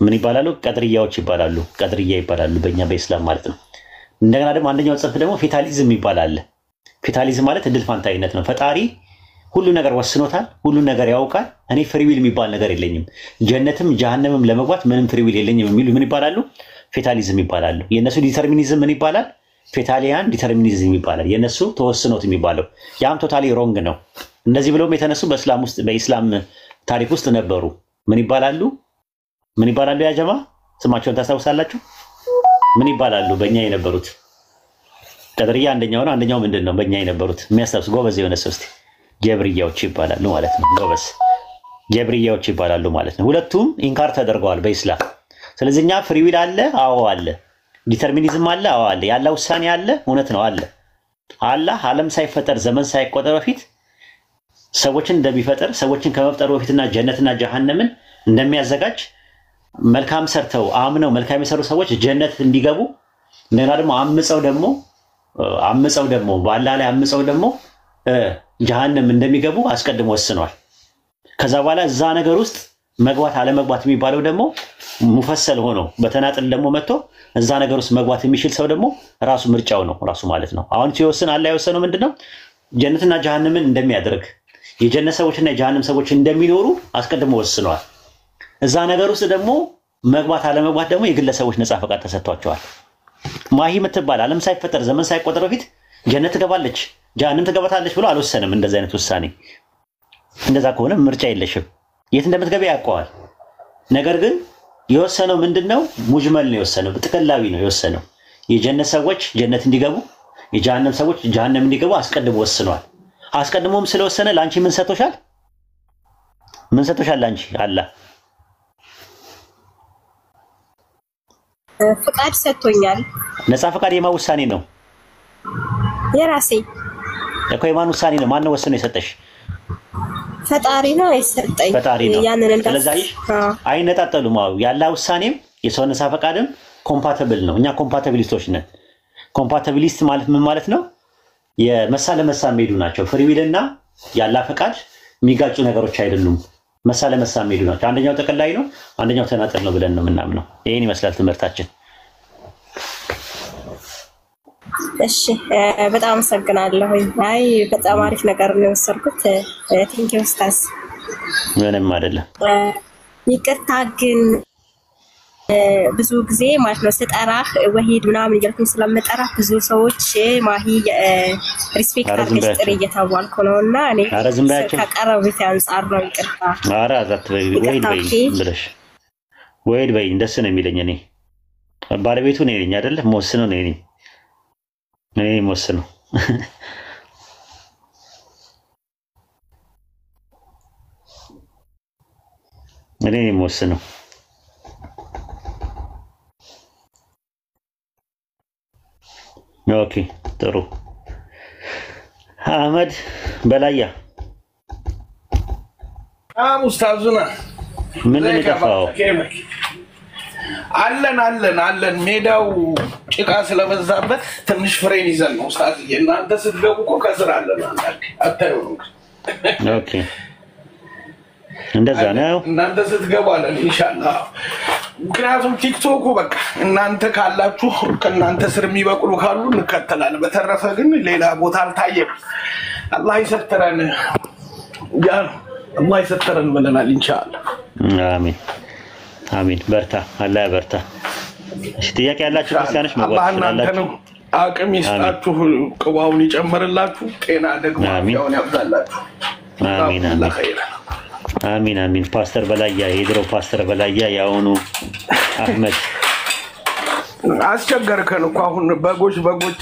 ምን ይባላሉ? ቀድርያዎች ይባላሉ። ቀድርያ ይባላሉ በእኛ በኢስላም ማለት ነው። እንደገና ደግሞ አንደኛው ጽንፍ ደግሞ ፌታሊዝም ይባላል። ፌታሊዝም ማለት እድል ፋንታይነት ነው። ፈጣሪ ሁሉ ነገር ወስኖታል፣ ሁሉ ነገር ያውቃል። እኔ ፍሪዊል የሚባል ነገር የለኝም፣ ጀነትም ጀሃነምም ለመግባት ምንም ፍሪዊል የለኝም የሚሉ ምን ይባላሉ? ፌታሊዝም ይባላሉ። የነሱ ዲተርሚኒዝም ምን ይባላል? ፌታሊያን ዲተርሚኒዝም ይባላል። የነሱ ተወስኖት የሚባለው ያም ቶታሊ ሮንግ ነው። እንደዚህ ብለውም የተነሱ በእስላም ውስጥ በኢስላም ታሪክ ውስጥ ነበሩ። ምን ይባላሉ? ምን ይባላሉ? ያ ጀማ ስማቸውን ታስታውሳላችሁ? ምን ይባላሉ? በእኛ የነበሩት ቀድርያ አንደኛው ነው። አንደኛው ምንድን ነው? በእኛ የነበሩት የሚያስታውስ ጎበዝ የሆነ ሰው እስቲ። ጀብርያዎች ይባላሉ ማለት ነው። ጎበዝ ጀብርያዎች ይባላሉ ማለት ነው። ሁለቱም ኢንካር ተደርገዋል በኢስላም። ስለዚህ እኛ ፍሪዊል አለ፣ አዎ አለ። ዲተርሚኒዝም አለ፣ አዎ አለ። ያለ ውሳኔ አለ፣ እውነት ነው አለ። አላህ ዓለም ሳይፈጠር ዘመን ሳይቆጠር በፊት ሰዎችን እንደሚፈጠር ሰዎችን ከመፍጠሩ በፊትና ጀነትና ጀሃነምን እንደሚያዘጋጅ መልካም ሰርተው አምነው መልካም የሰሩ ሰዎች ጀነት እንዲገቡ እንደገና ደግሞ አምፀው ደግሞ በአላህ ላይ አምፀው ደግሞ ጀሃነም እንደሚገቡ አስቀድሞ ወስኗል። ከዛ በኋላ እዛ ነገር ውስጥ መግባት አለመግባት የሚባለው ደግሞ ሙፈሰል ሆኖ በተናጥል ደግሞ መጥቶ እዛ ነገር ውስጥ መግባት የሚችል ሰው ደግሞ ራሱ ምርጫው ነው ራሱ ማለት ነው። አሁን ሲወስን አላህ የወሰነው ምንድነው? ጀነትና ጀሃነምን እንደሚያደርግ የጀነት ሰዎችና የጀሃነም ሰዎች እንደሚኖሩ አስቀድሞ ወስኗል። እዛ ነገር ውስጥ ደግሞ መግባት አለመግባት ደግሞ የግለሰቦች ነፃ ፈቃድ ተሰጥቷቸዋል። ማሂ የምትባል ዓለም ሳይፈጠር ዘመን ሳይቆጠር በፊት ጀነት ትገባለች ጀሃነም ትገባታለች ብሎ አልወሰንም። እንደዚህ አይነት ውሳኔ እንደዛ ከሆነ ምርጫ የለሽም፣ የት እንደምትገቢ ያውቀዋል። ነገር ግን የወሰነው ምንድነው? ሙጅመል ነው የወሰነው፣ ጥቅላዊ ነው የወሰነው። የጀነት ሰዎች ጀነት እንዲገቡ የጀሃነም ሰዎች ጀሃነም እንዲገቡ አስቀድሞ ወስኗል። አስቀድሞም ስለወሰነ ላንቺ ምን ሰጥቶሻል? ምን ሰጥቶሻል ላንቺ? አላህ ፍቃድ ሰጥቶኛል። ነፃ ፈቃድ የማን ውሳኔ ነው? የራሴ እኮ የማን ውሳኔ ነው? ማን ነው ወስኖ የሰጠሽ? ፈጣሪ ነው የሰጠኝ። ፈጣሪ ነው። ያንን ስለዚህ አይነጣጠሉም። ያላህ ውሳኔም የሰው ነፃ ፈቃድም ኮምፓቲብል ነው። እኛ ኮምፓቲቢሊስቶች ነን። ኮምፓቲቢሊስት ማለት ምን ማለት ነው? የመሳ ለመሳ የሚሄዱ ናቸው። ፍሪዊልና ያላህ ፈቃድ የሚጋጩ ነገሮች አይደሉም። መሳ ለመሳ የሚሄዱ ናቸው። አንደኛው ተቀላይ ነው፣ አንደኛው ተናጠል ነው ብለን ነው የምናምነው። ይሄን ይመስላል ትምህርታችን። እሺ በጣም አመሰግናለሁ። አይ በጣም አሪፍ ነገር ነው የወሰድኩት። ቴንኪው ኡስታዝ። ምንም አይደለም። ይቅርታ ግን ብዙ ጊዜ ማለት ነው ስጠራህ ወሂድ ምናምን እያልኩኝ ስለምጠራህ ብዙ ሰዎች ማሂ ሪስፔክት አድርገሽ ጥሪ እየተባልኩ ነው እና እኔ ከቀረቡት አንፃር ነው ይቅርታ። ኧረ አዛት ወይ ብለሽ ወሂድ በይ እንደሱ ነው የሚለኝ። እኔ ባለቤቱ ነኝ አይደል? መወስነው ነኝ እኔ መወስነው። እኔ መወስነው። ኦኬ ጥሩ። አህመድ በላያ ኡስታዙና ምን እንደፋው አለን ሜዳው ጭቃ ስለበዛበት ትንሽ ፍሬን ይዘን ነው ኡስታዝ። እናንተ ስትገቡ እኮ ከስራ አለን አታዩ። ኦኬ እንደዛ ነው። እናንተ ስትገቡ አለን ኢንሻአላህ። ምክንያቱም ቲክቶኩ በቃ እናንተ ካላችሁ ከእናንተ ስር የሚበቅሉ ካሉ እንከተላለን። በተረፈ ግን ሌላ ቦታ አልታየም። አላህ ይሰተረን ያ አላህ ይሰተረን ብለናል ኢንሻአላህ። አሜን አሜን። በርታ፣ አላህ ያበርታ። እሺ ጥያቄ ያላችሁ ክርስቲያኖች መግባት ትችላላችሁ። አቅም ይስጣችሁ፣ ቅባውን ይጨምርላችሁ፣ ጤና ደግሞ ያውን ያብዛላችሁ። አሜን አሜን አሜን አሜን። ፓስተር በላያ የድሮ ፓስተር በላያ ያውኑ አህመድ አስቸገርከን እኮ አሁን በጎች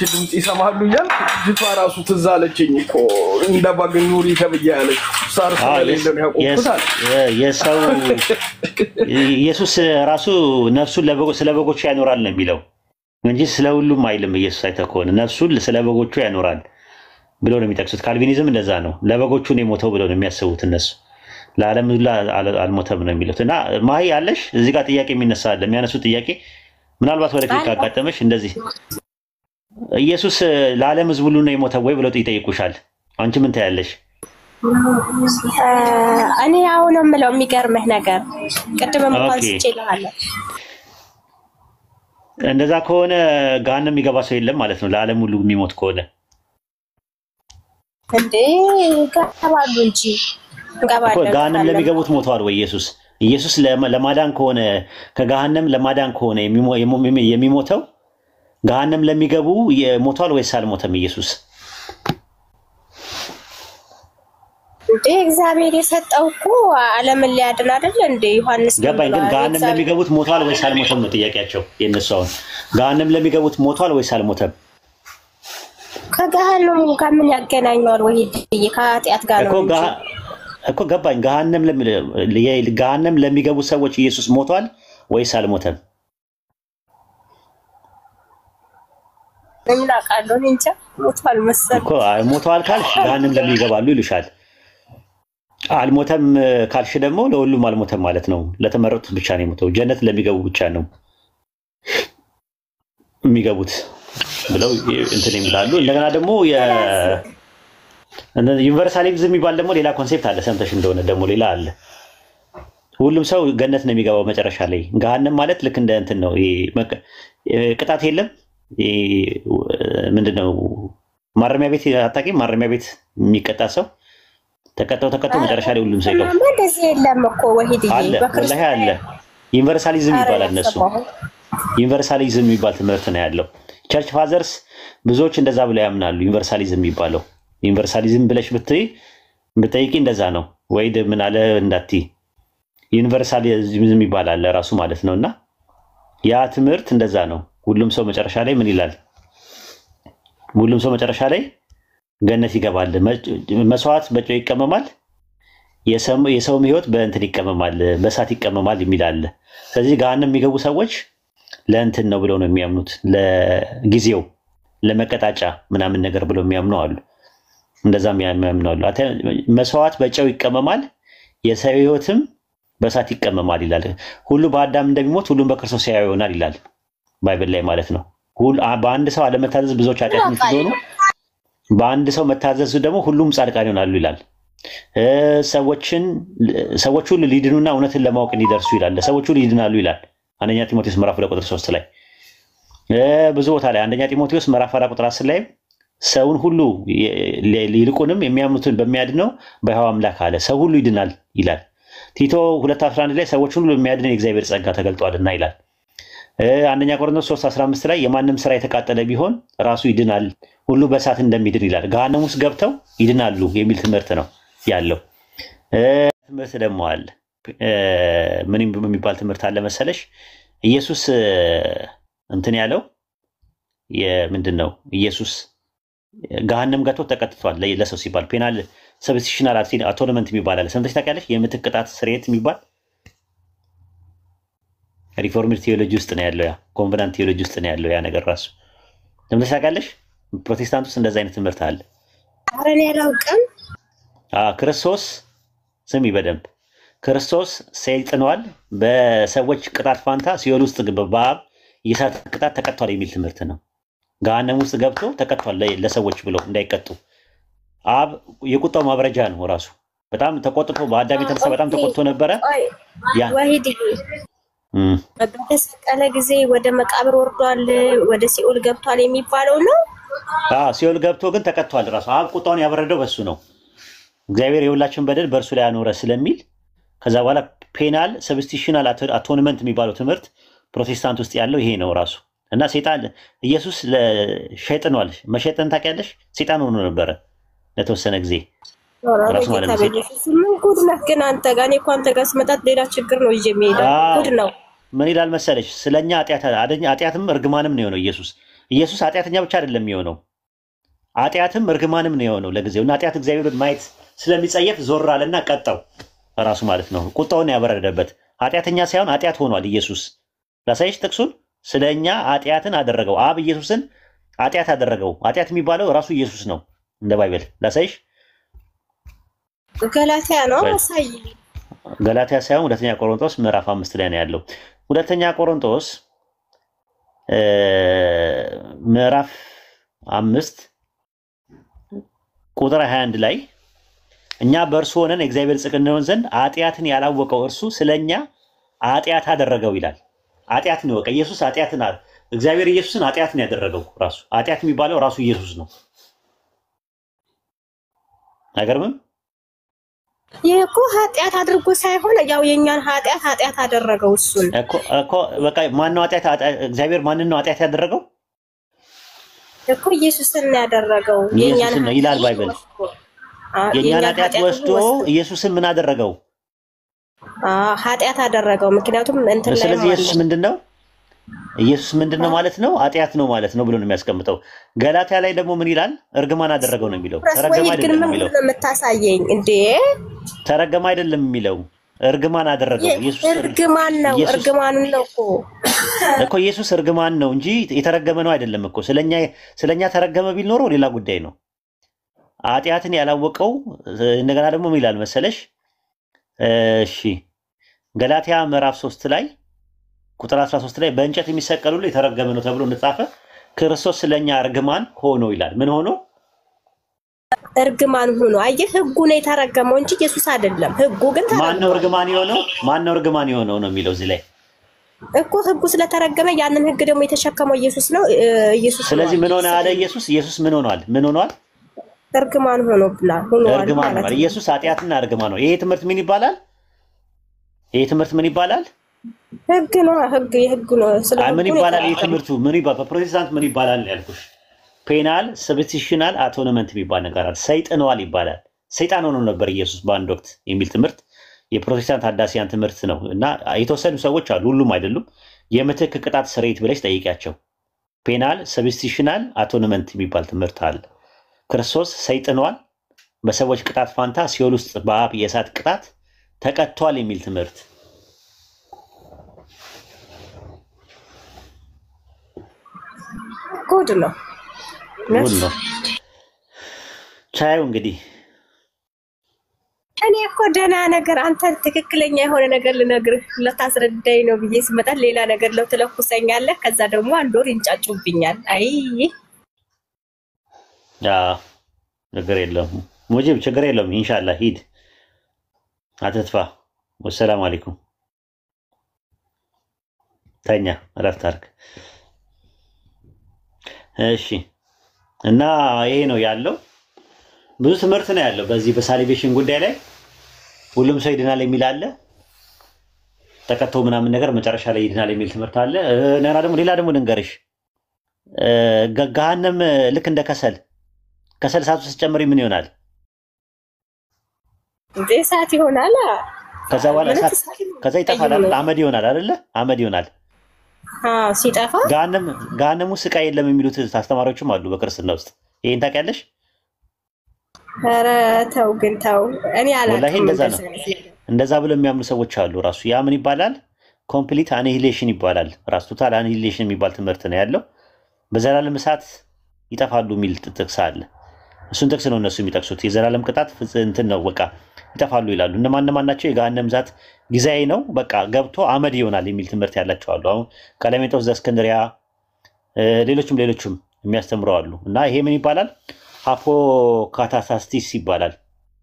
ድምጽ ይሰማሉ እያል ልጅቷ ራሱ ትዝ አለችኝ እኮ እንደ በግ ኑሪ ተብዬ ያለች ሳር ስለሌለም ያቆምኩታል። የሰው ኢየሱስ ራሱ ነፍሱን ስለ በጎች ያኖራል ነው የሚለው። እንጂ ስለ ሁሉም አይልም። ኢየሱስ አይተህ ከሆነ ነፍሱን ስለ በጎቹ ያኖራል ብለው ነው የሚጠቅሱት። ካልቪኒዝም እንደዛ ነው። ለበጎቹ ነው የሞተው ብለው ነው የሚያስቡት እነሱ። ለዓለም ሁሉ አልሞተም ነው የሚሉት። እና ማሂ አለሽ እዚህ ጋር ጥያቄ የሚነሳ አለ። የሚያነሱት ጥያቄ ምናልባት ወደፊት ካጋጠመሽ እንደዚህ ኢየሱስ ለዓለም ሕዝብ ሁሉ ነው የሞተው ወይ ብለው ይጠይቁሻል። አንቺ ምን ታያለሽ? እኔ አሁን የምለው የሚገርምህ ነገር ቅድምም እንኳን ስጭልሃለሁ እንደዛ ከሆነ ገሃነም የሚገባ ሰው የለም ማለት ነው። ለዓለም ሁሉ የሚሞት ከሆነ እንዴ ገባሉ እንጂ ገሃነም ለሚገቡት ሞተዋል ወይ? ኢየሱስ ለማዳን ከሆነ ከገሃነም ለማዳን ከሆነ የሚሞተው ገሃነም ለሚገቡ ሞተዋል ወይስ አልሞተም ኢየሱስ? እንዴ እግዚአብሔር የሰጠው እኮ ዓለምን ሊያድን አይደል እንዴ? ዮሐንስ ገባኝ። ግን ገሃነም ለሚገቡት ሞተዋል ወይስ አልሞተም ነው ጥያቄያቸው የነሱ። አሁን ገሃነም ለሚገቡት ሞተዋል ወይስ አልሞተም? ከገሃነም ጋር ምን ያገናኘዋል? ወይ ከኃጢአት ጋር ነው እኮ ገባኝ። ገሃነም ለሚገቡ ሰዎች ኢየሱስ ሞቷል ወይስ አልሞተም? እና ቃሉን እንጃ ሞቷል መሰለኝ እኮ ሞቷል ካልሽ ገሃነም ለሚገባሉ ይልሻል። አልሞተም ካልሽ ደግሞ ለሁሉም አልሞተም ማለት ነው። ለተመረጡት ብቻ ነው የሞተው። ጀነት ለሚገቡ ብቻ ነው የሚገቡት ብለው እንትን ይላሉ። እንደገና ደግሞ ዩኒቨርሳሊዝም የሚባል ደግሞ ሌላ ኮንሴፕት አለ። ሰምተሽ እንደሆነ ደግሞ ሌላ አለ። ሁሉም ሰው ገነት ነው የሚገባው መጨረሻ ላይ። ገሃነም ማለት ልክ እንደ እንትን ነው። ቅጣት የለም። ምንድነው ማረሚያ ቤት አታውቂም? ማረሚያ ቤት የሚቀጣ ሰው ተቀጣው መጨረሻ ላይ ሁሉም ሰው ይገባል። እንደዚህ የለም እኮ ወሂድ ወላሂ አለ። ዩኒቨርሳሊዝም ይባላል እነሱ። ዩኒቨርሳሊዝም የሚባል ትምህርት ነው ያለው። ቸርች ፋዘርስ ብዙዎች እንደዛ ብለው ያምናሉ። ዩኒቨርሳሊዝም የሚባለው ዩኒቨርሳሊዝም ብለሽ ብትጠይቂ እንደዛ ነው ወይ ምን አለ እንዳትዪ ዩኒቨርሳሊዝም ይባላል ራሱ ማለት ነውና ያ ትምህርት እንደዛ ነው። ሁሉም ሰው መጨረሻ ላይ ምን ይላል? ሁሉም ሰው መጨረሻ ላይ ገነት ይገባል። መስዋዕት በጨው ይቀመማል፣ የሰውም ሕይወት በእንትን ይቀመማል፣ በእሳት ይቀመማል የሚል አለ። ስለዚህ ገሃነም የሚገቡ ሰዎች ለእንትን ነው ብለው ነው የሚያምኑት፣ ለጊዜው ለመቀጣጫ ምናምን ነገር ብለው የሚያምኑ አሉ። እንደዛም የሚያምኑ አሉ። መስዋዕት በጨው ይቀመማል፣ የሰው ሕይወትም በእሳት ይቀመማል ይላል። ሁሉ በአዳም እንደሚሞት ሁሉም በክርስቶስ ሕያው ይሆናል ይላል ባይብል ላይ ማለት ነው። በአንድ ሰው አለመታዘዝ ብዙዎች ኃጢአተኞች ሲሆኑ በአንድ ሰው መታዘዝ ደግሞ ሁሉም ጻድቃን ይሆናሉ ይላል። ሰዎች ሁሉ ሊድኑና እውነትን ለማወቅ እንዲደርሱ ይላል። ሰዎች ሁሉ ይድናሉ ይላል አንደኛ ጢሞቴዎስ ምዕራፍ 2 ቁጥር 3 ላይ። ብዙ ቦታ ላይ አንደኛ ጢሞቴዎስ ምዕራፍ 4 ቁጥር 10 ላይ ሰውን ሁሉ ይልቁንም የሚያምኑትን በሚያድነው በሕያው አምላክ አለ ሰው ሁሉ ይድናል ይላል። ቲቶ 2:11 ላይ ሰዎች ሁሉ የሚያድን የእግዚአብሔር ጸጋ ተገልጧልና ይላል። አንደኛ ቆሮንቶስ 3:15 ላይ የማንም ስራ የተቃጠለ ቢሆን ራሱ ይድናል፣ ሁሉ በእሳት እንደሚድን ይላል። ገሃነም ውስጥ ገብተው ይድናሉ የሚል ትምህርት ነው ያለው። ትምህርት ደግሞ አለ። ምን የሚባል ትምህርት አለ መሰለሽ? ኢየሱስ እንትን ያለው ምንድን ነው? ኢየሱስ ገሃነም ገብቶ ተቀጥቷል ለሰው ሲባል ፔናል ሰብስቲሽናል አቶንመንት የሚባል አለ። ሰምተሽ ታውቂያለሽ? የምትክ ቅጣት ስርየት የሚባል ሪፎርምድ ቴዎሎጂ ውስጥ ነው ያለው። ያ ኮንቨናንት ቴዎሎጂ ውስጥ ነው ያለው ያ ነገር ራሱ። ሰምተሽ ታውቂያለሽ? ፕሮቴስታንት ውስጥ እንደዛ አይነት ትምህርት አለ። አረኔ ያላውቅም። ክርስቶስ ስሚ በደንብ ክርስቶስ ሰይጥኗል፣ በሰዎች ቅጣት ፋንታ ሲኦል ውስጥ በአብ የእሳት ቅጣት ተቀጥቷል የሚል ትምህርት ነው። ገሃነም ውስጥ ገብቶ ተቀጥቷል ለሰዎች ብለው እንዳይቀጡ። አብ የቁጣው ማብረጃ ነው ራሱ። በጣም ተቆጥቶ በአዳም የተነሳ በጣም ተቆጥቶ ነበረ። ወሂድ በተሰቀለ ጊዜ ወደ መቃብር ወርዷል፣ ወደ ሲኦል ገብቷል የሚባለው ነው። ሲኦል ገብቶ ግን ተቀጥቷል ራሱ። አብ ቁጣውን ያበረደው በሱ ነው። እግዚአብሔር የሁላችን በደል በእርሱ ላይ አኖረ ስለሚል ከዛ በኋላ ፔናል ሰብስቲሽናል አቶንመንት የሚባለው ትምህርት ፕሮቴስታንት ውስጥ ያለው ይሄ ነው ራሱ። እና ሴጣን ኢየሱስ ሸይጥኗል። መሸጠን ታውቂያለሽ? ሴጣን ሆኖ ነበረ ለተወሰነ ጊዜ ራሱ ማለት ነው። ምን ጉድ ነህ ግን አንተ ጋር። እኔ እኮ አንተ ጋር ስመጣት ሌላ ችግር ነው ይዤ የምሄደው። ጉድ ነው። ምን ይላል መሰለሽ? ስለኛ ኃጢአትም እርግማንም ነው የሆነው ኢየሱስ። ኢየሱስ ኃጢአተኛ ብቻ አይደለም የሆነው፣ ኃጢአትም እርግማንም ነው የሆነው ለጊዜው። እና ኃጢአት እግዚአብሔር ማየት ስለሚጸየፍ ዞር አለና ቀጣው ራሱ ማለት ነው። ቁጣውን ያበረደበት ኃጢአተኛ ሳይሆን ኃጢአት ሆኗል ኢየሱስ። ላሳይሽ ጥቅሱን ስለኛ ኃጢአትን አደረገው። አብ ኢየሱስን ኃጢአት አደረገው። ኃጢአት የሚባለው ራሱ ኢየሱስ ነው። እንደ ባይብል ላሳይሽ። ገላትያ ነው አሳይ። ገላትያ ሳይሆን ሁለተኛ ቆሮንቶስ ምዕራፍ 5 ላይ ነው ያለው። ሁለተኛ ቆሮንቶስ ምዕራፍ 5 ቁጥር 21 ላይ እኛ በእርሱ ሆነን እግዚአብሔር ጽድቅ እንሆን ዘንድ ኃጢአትን ያላወቀው እርሱ ስለኛ ኃጢአት አደረገው ይላል። ኃጢአትን ይወቀ ኢየሱስ ኃጢአትን እግዚአብሔር ኢየሱስን ኃጢአትን ያደረገው ራሱ ኃጢአት የሚባለው ራሱ ኢየሱስ ነው። አይገርምም? ይሄ እኮ ኃጢአት አድርጎ ሳይሆን ያው የኛን ኃጢአት አደረገው እሱን እኮ በቃ ማን ነው ኃጢአት? እግዚአብሔር ማንን ነው ኃጢአት ያደረገው? እኮ ኢየሱስን ያደረገው የኛን ይላል ባይብል። የኛን ኃጢአት ወስዶ ኢየሱስን ምን አደረገው? ኃጢአት አደረገው። ምክንያቱም እንትን ላይ ስለዚህ ኢየሱስ ምንድነው? ኢየሱስ ምንድነው ማለት ነው? ኃጢአት ነው ማለት ነው ብሎ ነው የሚያስቀምጠው። ገላትያ ላይ ደግሞ ምን ይላል? እርግማን አደረገው ነው የሚለው። ተረገመ አይደለም የሚለው። የምታሳየኝ እንዴ? ተረገመ አይደለም የሚለው። እርግማን አደረገው። ኢየሱስ እርግማን ነው። እርግማን ነው እኮ ኢየሱስ እርግማን ነው እንጂ የተረገመ ነው አይደለም እኮ። ስለኛ ተረገመ ቢል ኖሮ ሌላ ጉዳይ ነው። ኃጢአትን ያላወቀው እንደገና ደግሞ ምን ይላል መሰለሽ? እሺ ገላትያ ምዕራፍ 3 ላይ ቁጥር 13 ላይ በእንጨት የሚሰቀል ሁሉ የተረገመ ነው ተብሎ እንደተጻፈ ክርስቶስ ስለኛ እርግማን ሆኖ ይላል። ምን ሆኖ? እርግማን ሆኖ። አየህ ህጉ ነው የተረገመው እንጂ ኢየሱስ አይደለም። ህጉ ግን ማን ነው እርግማን የሆነው? ማን ነው እርግማን የሆነው ነው የሚለው እዚህ ላይ እኮ። ህጉ ስለተረገመ ያንን ህግ ደግሞ የተሸከመው ኢየሱስ ነው። ኢየሱስ ስለዚህ ምን ሆነ አለ ኢየሱስ? ኢየሱስ ምን ሆኗል? ምን ሆኗል? እርግማን ሆኖ ብሏል። እርግማን ነው ኢየሱስ። ኃጢአትና እርግማን ነው። ይሄ ትምህርት ምን ይባላል? ይሄ ትምህርት ምን ይባላል? ህግ ነው። ህግ የህግ ነው። ምን ይባላል? ይሄ ትምህርቱ ምን ይባላል? በፕሮቴስታንት ምን ይባላል ያልኩሽ? ፔናል ሰብስቲሽናል አቶኖመንት የሚባል ነገር አለ። ሰይጣናል ይባላል። ሰይጣን ሆኖ ነበር ኢየሱስ በአንድ ወቅት የሚል ትምህርት የፕሮቴስታንት አዳሲያን ትምህርት ነው። እና የተወሰኑ ሰዎች አሉ፣ ሁሉም አይደሉም። የምትክ ቅጣት ስርየት ብለሽ ጠይቂያቸው። ፔናል ሰብስቲሽናል አቶኖመንት የሚባል ትምህርት አለ። ክርስቶስ ሰይጣናል በሰዎች ቅጣት ፋንታ ሲኦል ውስጥ በአብ የእሳት ቅጣት ተቀጥቷል የሚል ትምህርት ጉድ ነው። ቻዩ እንግዲህ እኔ እኮ ደህና ነገር አንተ ትክክለኛ የሆነ ነገር ልነግርህ ለታስረዳኝ ነው ብዬ ስመጣ ሌላ ነገር ለው ትለኩሰኛለህ። ከዛ ደግሞ አንድ ወር ይንጫጩብኛል። አይ ችግር የለውም ሙጂብ፣ ችግር የለውም። ኢንሻአላህ ሂድ፣ አትጥፋ። ወሰላም አለይኩም። ተኛ፣ እረፍት አድርግ። እሺ። እና ይሄ ነው ያለው። ብዙ ትምህርት ነው ያለው በዚህ በሳሊቬሽን ጉዳይ ላይ። ሁሉም ሰው ይድናል የሚል አለ፣ ተከተው ምናምን ነገር መጨረሻ ላይ ይድናል የሚል ትምህርት አለ። እና ደግሞ ሌላ ደግሞ ልንገርሽ፣ ገሃነም ልክ እንደ ከሰል እሳት ውስጥ ጨምሪ ምን ይሆናል? እሳት ይሆናል። ከዛ በኋላ እሳት ከዛ ይጠፋል፣ አመድ ይሆናል አይደለ? አመድ ይሆናል። ሲጠፋ ገሃነሙ ስቃይ የለም የሚሉት አስተማሪዎችም አሉ በክርስትና ውስጥ። ይሄን ታውቂያለሽ? ኧረ ተው ግን ተው። እኔ ወላሂ እንደዛ ብለው የሚያምኑ ሰዎች አሉ። ራሱ ያ ምን ይባላል? ኮምፕሊት አኒሂሌሽን ይባላል። ራሱ ቶታል አኒሂሌሽን የሚባል ትምህርት ነው ያለው። በዘላለም እሳት ይጠፋሉ የሚል ጥቅስ አለ። እሱን ጥቅስ ነው እነሱ የሚጠቅሱት። የዘላለም ቅጣት እንትን ነው በቃ ይጠፋሉ ይላሉ። እነማን ናቸው? የገሃነም እሳት ጊዜያዊ ነው በቃ ገብቶ አመድ ይሆናል የሚል ትምህርት ያላቸው አሉ። አሁን ቀለሜንጦስ ዘእስክንድርያ ሌሎችም የሚያስተምሩ አሉ። እና ይሄ ምን ይባላል? አፖካታሳስቲስ ይባላል።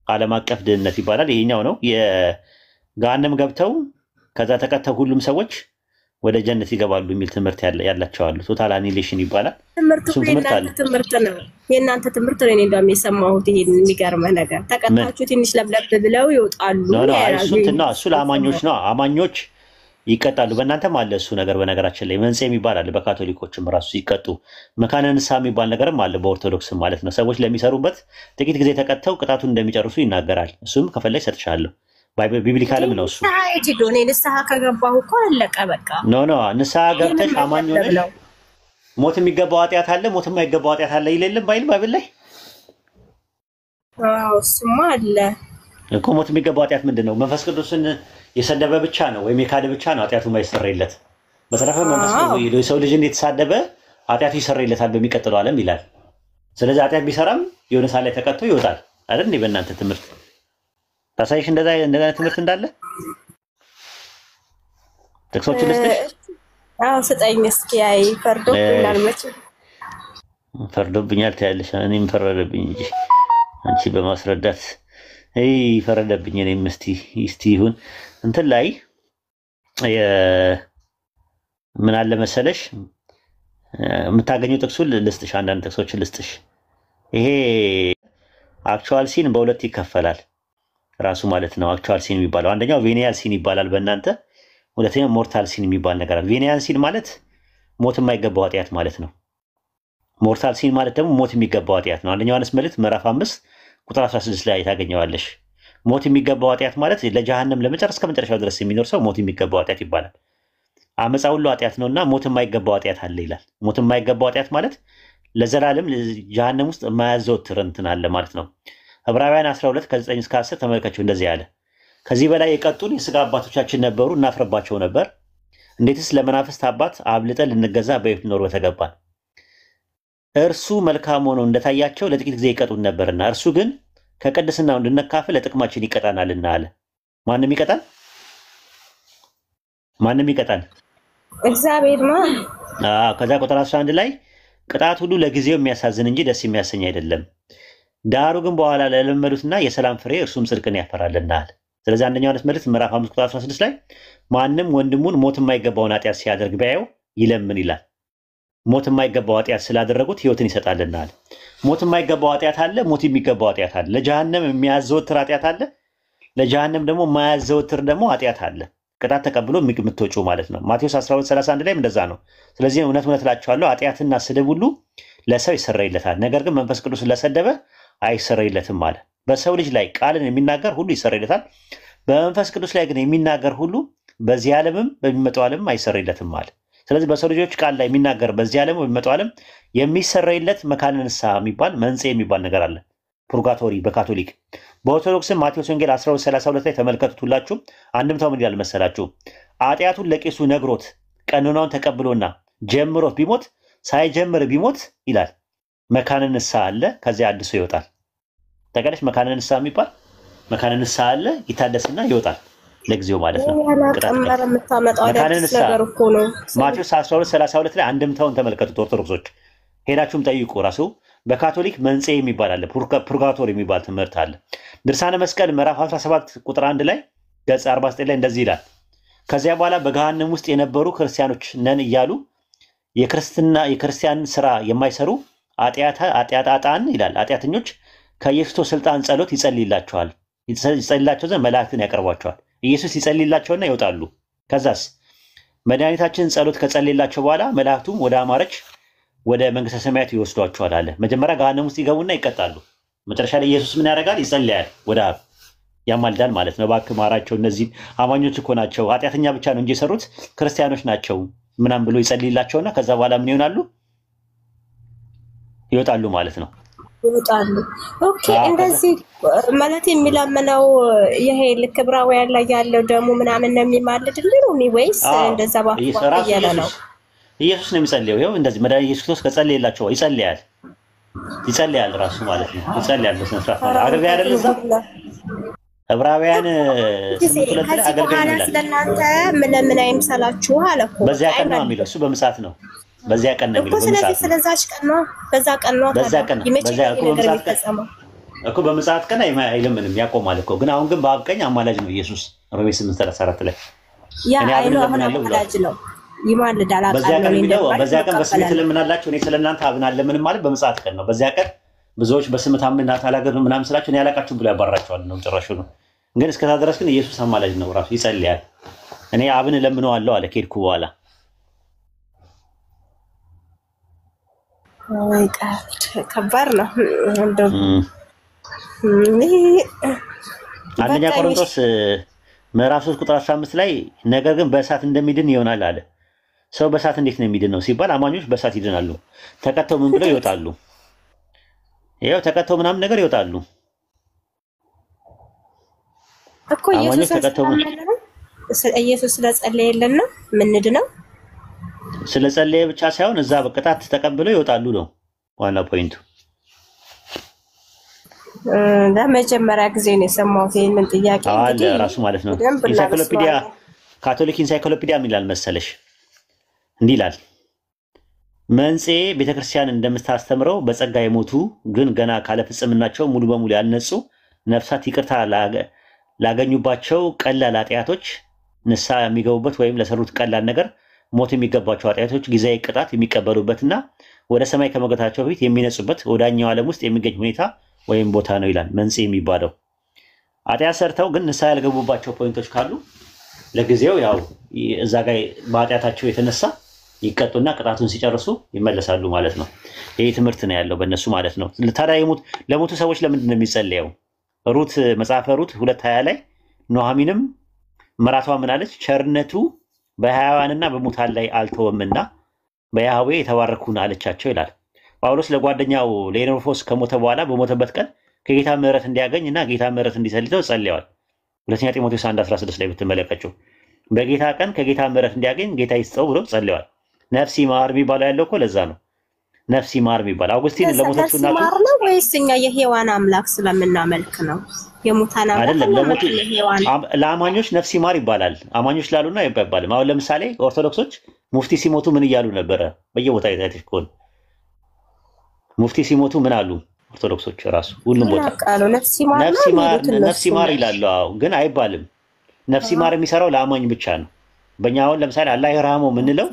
ዓለም አቀፍ ድህነት ይባላል። ይሄኛው ነው የገሃነም ገብተው ከዛ ተቀተው ሁሉም ሰዎች ወደ ጀነት ይገባሉ የሚል ትምህርት ያላቸው አሉ። ቶታል አኒሂሌሽን ይባላል። ትምህርት ነው የእናንተ ትምህርት ነው። እኔ እንደውም የሰማሁት ይሄን የሚገርመህ ነገር ተቀጣችሁ ትንሽ ለብለብ ብለው ይወጣሉ። እሱ ለአማኞች ነው። አማኞች ይቀጣሉ። በእናንተም አለ እሱ ነገር። በነገራችን ላይ መንጽኤ የሚባል አለ። በካቶሊኮችም ራሱ ሲቀጡ መካነ ንስሐ የሚባል ነገርም አለ፣ በኦርቶዶክስም ማለት ነው። ሰዎች ለሚሰሩበት ጥቂት ጊዜ ተቀጥተው ቅጣቱን እንደሚጨርሱ ይናገራል። እሱም ከፈለግ ሰጥሻለሁ። ቢብሊካልም ነው እሱ። ንስሐ ከገባሁ እኮ አለቀ በቃ። ኖ ንስሐ ገብተሽ አማኝ ሆነሽ ሞት የሚገባው ኃጢአት አለ፣ ሞት የማይገባው ኃጢአት አለ ይለለም ባይብል ላይ። እሱማ አለ እኮ። ሞት የሚገባው ኃጢአት ምንድን ነው? መንፈስ ቅዱስን የሰደበ ብቻ ነው ወይም የካደ ብቻ ነው ኃጢአቱ የማይሰረይለት። በተረፈ መንፈስ የሰው ልጅ የተሳደበ ኃጢአቱ ይሰረይለታል በሚቀጥለው ዓለም ይላል። ስለዚህ ኃጢአት ቢሰራም የሆነ ሰዓት ላይ ተቀጥቶ ይወጣል አይደል? እንዴ በእናንተ ትምህርት ታሳይሽ እንደዛ ትምህርት እንዳለ ጥቅሶችን ልስጥሽ? አዎ ስጠኝ እስኪ። አይ ፈርዶብኛል፣ መቼ ፈርዶብኛል ትያለሽ? እኔም ፈረደብኝ እንጂ አንቺ በማስረዳት ፈረደብኝ። እኔም እስቲ ይሁን እንትን ላይ ምን አለ መሰለሽ የምታገኘው ጥቅሱን ልስጥሽ፣ አንዳንድ ጥቅሶችን ልስጥሽ። ይሄ አክቹዋል ሲን በሁለት ይከፈላል ራሱ ማለት ነው። አክቹዋል ሲን የሚባለው አንደኛው ቬኒያል ሲን ይባላል በእናንተ፣ ሁለተኛው ሞርታል ሲን የሚባል ነገር አለ። ቬኒያል ሲን ማለት ሞት የማይገባው ኃጢአት ማለት ነው። ሞርታል ሲን ማለት ደግሞ ሞት የሚገባው ኃጢአት ነው። አንደኛው ዮሐንስ መልእክት ምዕራፍ 5 ቁጥር 16 ላይ ታገኘዋለሽ። ሞት የሚገባው ኃጢአት ማለት ለጀሃነም ለመጨረስ ከመጨረሻው ድረስ የሚኖር ሰው ሞት የሚገባው ኃጢአት ይባላል። አመፃ ሁሉ ኃጢአት ነውና ሞት የማይገባው ኃጢአት አለ ይላል። ሞት የማይገባው ኃጢአት ማለት ለዘላለም ጀሃነም ውስጥ የማያዘወትር እንትን አለ ማለት ነው። ዕብራውያን 12 ከ9 እስከ 10 ተመልከቱ። እንደዚህ ያለ ከዚህ በላይ የቀጡን የሥጋ አባቶቻችን ነበሩ፣ እናፍርባቸው ነበር። እንዴትስ ለመናፍስት አባት አብልጠን ልንገዛ በሕይወት ኖር በተገባን። እርሱ መልካም ሆኖ እንደታያቸው ለጥቂት ጊዜ ይቀጡን ነበርና እርሱ ግን ከቅድስናው እንድንካፈል ለጥቅማችን ይቀጣናልና አለ። ማንም ይቀጣል? ማንም ይቀጣል? እግዚአብሔር ነው። ከዛ ቁጥር 11 ላይ ቅጣት ሁሉ ለጊዜው የሚያሳዝን እንጂ ደስ የሚያሰኝ አይደለም፣ ዳሩ ግን በኋላ ለለመዱትና የሰላም ፍሬ እርሱም ጽድቅን ያፈራልና አለ። ስለዚህ አንደኛው ዮሐንስ መልእክት ምዕራፍ 5 ቁጥር 16 ላይ ማንም ወንድሙን ሞት የማይገባውን ኃጢአት ሲያደርግ ቢያየው ይለምን ይላል። ሞት የማይገባው ኃጢአት ስላደረጉት ሕይወትን ይሰጣልና አለ። ሞት የማይገባው ኃጢአት አለ፣ ሞት የሚገባው ኃጢአት አለ። ለጀሃነም የሚያዘወትር ኃጢአት አለ፣ ለጀሃነም ደግሞ የማያዘወትር ደግሞ ኃጢአት አለ። ቅጣት ተቀብሎ የምትወጪው ማለት ነው። ማቴዎስ 12:31 ላይ እንደዛ ነው። ስለዚህ እውነት እውነት እላችኋለሁ ኃጢአትና ስድብ ሁሉ ለሰው ይሰረይለታል፣ ነገር ግን መንፈስ ቅዱስን ለሰደበ አይሰረይለትም አለ። በሰው ልጅ ላይ ቃልን የሚናገር ሁሉ ይሰረይለታል፣ በመንፈስ ቅዱስ ላይ ግን የሚናገር ሁሉ በዚህ ዓለምም በሚመጣው ዓለም አይሰረይለትም አለ። ስለዚህ በሰው ልጆች ቃል ላይ የሚናገር በዚህ ዓለም በሚመጣው ዓለም የሚሰረይለት መካነ ንስሐ የሚባል መንጽሔ የሚባል ነገር አለ፣ ፑርጋቶሪ በካቶሊክ። በኦርቶዶክስም ማቴዎስ ወንጌል 12:32 ላይ ተመልከቱት። ሁላችሁም አንድምታው ምን ይላል መሰላችሁ? ኃጢአቱን ለቄሱ ነግሮት ቀኖናውን ተቀብሎና ጀምሮት ቢሞት ሳይጀምር ቢሞት ይላል መካነ ንስሐ አለ፣ ከዚያ አድሶ ይወጣል። ተቀደሽ መካነ ንስሐ የሚባል መካነ ንስሐ አለ፣ ይታደስና ይወጣል ለጊዜው ማለት ነው። መካነ ንስሐ ማቴዎስ 12:32 ላይ አንድምታውን ተመልከቱት። ኦርቶዶክሶች ሄዳችሁም ጠይቁ። ራሱ በካቶሊክ መንጽሔ የሚባል አለ፣ ፑርጋቶሪ የሚባል ትምህርት አለ። ድርሳነ መስቀል ምዕራፍ 17 ቁጥር 1 ላይ ገጽ 49 ላይ እንደዚህ ይላል። ከዚያ በኋላ በገሃነም ውስጥ የነበሩ ክርስቲያኖች ነን እያሉ የክርስቲያን ስራ የማይሰሩ ኃጢአጣን ይላል ኃጢአተኞች ከኢየሱስ ስልጣን ጸሎት ይጸልይላቸዋል። ይጸልይላቸው ዘንድ መላእክትን ያቀርቧቸዋል። ኢየሱስ ይጸልይላቸውና ይወጣሉ። ከዛስ መድኃኒታችን ጸሎት ከጸልይላቸው በኋላ መላእክቱም ወደ አማረች ወደ መንግስተ ሰማያት ይወስዷቸዋል አለ። መጀመሪያ ገሃነም ውስጥ ይገቡና ይቀጣሉ። መጨረሻ ላይ ኢየሱስ ምን ያደርጋል? ይጸልያል፣ ወደ አብ ያማልዳል ማለት ነው። እባክህ ማራቸው፣ እነዚህ አማኞች እኮ ናቸው፣ ኃጢአተኛ ብቻ ነው እንጂ የሰሩት ክርስቲያኖች ናቸው ምናምን ብሎ ይጸልይላቸውና ከዛ በኋላ ምን ይሆናሉ? ይወጣሉ ማለት ነው። ይወጣሉ። ኦኬ። እንደዚህ ማለት የሚለምነው ይሄ ልክ ዕብራውያን ላይ ያለው ደግሞ ምናምን ነው የሚማልድልን ነው ወይስ እንደዛ ባፈ ያለ ነው? ኢየሱስ ነው የሚጸልየው። ይኸው እንደዚህ መድኃኒት ኢየሱስ ክርስቶስ ከጸለየላቸው ይጸልያል ራሱ ማለት ነው። ይጸልያል በስነ ስርዓት ማለት አገልጋይ አይደል? እዛ ዕብራውያን 8:2 ላይ አገልጋይ ነው ይላል። ስለናንተ ምን አይምሰላችሁ አለ እኮ። በዚያ ቀን ነው የሚለው እሱ በምጽአት ነው። በዚያ ቀን ነው የሚለው በምጽአት። ስለዛች ቀን ነው በዛ ቀን ነው እኮ በምጽአት ቀን አይለምንም ያቆማል እኮ። ግን አሁን ግን በአብ ቀኝ አማላጅ ነው ኢየሱስ። ሮሜ 8:34 ላይ እኔ አብን ለምናለሁ አማላጅ ነው ይማልዳል። በዚያ ቀን የሚለው በዚያ ቀን በስሜ ትለምናላችሁ እኔ ስለእናንተ አብን አለምንም ማለት በምጽአት ቀን ነው። በዚያ ቀን ብዙዎች በስም ታምናት አላገር ምናምን ስላችሁ እኔ ያላቃችሁ ብሎ ያባራቸዋል ነው ጭራሹ ነው። ግን እስከዛ ድረስ ግን ኢየሱስ አማላጅ ነው ራሱ ይጸልያል። እኔ አብን እለምነዋለሁ አለ ከሄድኩ በኋላ። ከባድ ነው። አንደኛ ቆሮንቶስ ምዕራፍ 3 ቁጥር 15 ላይ ነገር ግን በእሳት እንደሚድን ይሆናል አለ። ሰው በእሳት እንዴት ነው የሚድን ነው ሲባል አማኞች በእሳት ይድናሉ። ተቀተው ምን ብለው ይወጣሉ? ይኸው ተቀተው ምናምን ነገር ይወጣሉ እኮ። ኢየሱስ ስለጸለየልን ነው ምንድነው? ስለጸለየ ብቻ ሳይሆን እዛ በቅጣት ተቀብለው ይወጣሉ ነው ዋና ፖይንቱ። ለመጀመሪያ ጊዜ ነው የሰማሁት ይሄንን ጥያቄ። አለ ራሱ ማለት ነው ኢንሳይክሎፒዲያ ካቶሊክ ኢንሳይክሎፒዲያ ይላል መሰለሽ እንዲህ ይላል መንጽኤ ቤተክርስቲያን እንደምታስተምረው በጸጋ የሞቱ ግን ገና ካለ ፍጽምናቸው ሙሉ በሙሉ ያልነጹ ነፍሳት ይቅርታ ላገኙባቸው ቀላል ኃጢአቶች ንስሐ የሚገቡበት ወይም ለሰሩት ቀላል ነገር ሞት የሚገባቸው ኃጢአቶች ጊዜያዊ ቅጣት የሚቀበሉበትና ወደ ሰማይ ከመግባታቸው በፊት የሚነጹበት ወዳኛው ዓለም ውስጥ የሚገኝ ሁኔታ ወይም ቦታ ነው ይላል መንጽኤ የሚባለው። ኃጢአት ሰርተው ግን ንስሐ ያልገቡባቸው ፖይንቶች ካሉ ለጊዜው ያው እዛ ጋር በኃጢአታቸው የተነሳ ይቀጡና ቅጣቱን ሲጨርሱ ይመለሳሉ ማለት ነው። ይሄ ትምህርት ነው ያለው በእነሱ ማለት ነው። ታዲያ ለሞቱ ሰዎች ለምንድን ነው የሚጸለየው? ሩት መጽሐፈ ሩት 2:20 ላይ ኑኃሚንም ምራቷ ምን አለች? ቸርነቱ በሕያዋንና በሙታን ላይ አልተወምና በያህዌ የተባረኩን አለቻቸው ይላል። ጳውሎስ ለጓደኛው ለኤኖፎስ ከሞተ በኋላ በሞተበት ቀን ከጌታ ምሕረት እንዲያገኝ እና ጌታ ምሕረት እንዲሰልተው ጸልየዋል። ሁለተኛ ጢሞቴዎስ 1:16 ላይ ብትመለከቱ በጌታ ቀን ከጌታ ምሕረት እንዲያገኝ ጌታ ይስጠው ብሎ ጸልየዋል። ነፍስ ይማር የሚባለው ያለው እኮ ለዛ ነው። ነፍስ ይማር የሚባለው አውግስቲን ለሞተችው እናቱ ነው ወይስ እኛ የሔዋን አምላክ ስለምናመልክ ነው? የሙታን አምላክ አይደለም። ለአማኞች ነፍስ ይማር ይባላል። አማኞች ላሉና አይባልም። አሁን ለምሳሌ ኦርቶዶክሶች ሙፍቲ ሲሞቱ ምን እያሉ ነበረ? በየቦታው የታይተሽ ከሆነ ሙፍቲ ሲሞቱ ምን አሉ? ኦርቶዶክሶች ራሱ ሁሉም ቦታ ነፍስ ይማር ይላሉ። አዎ ግን አይባልም። ነፍስ ይማር የሚሰራው ለአማኝ ብቻ ነው። በእኛ አሁን ለምሳሌ አላህ ይርሐመው የምንለው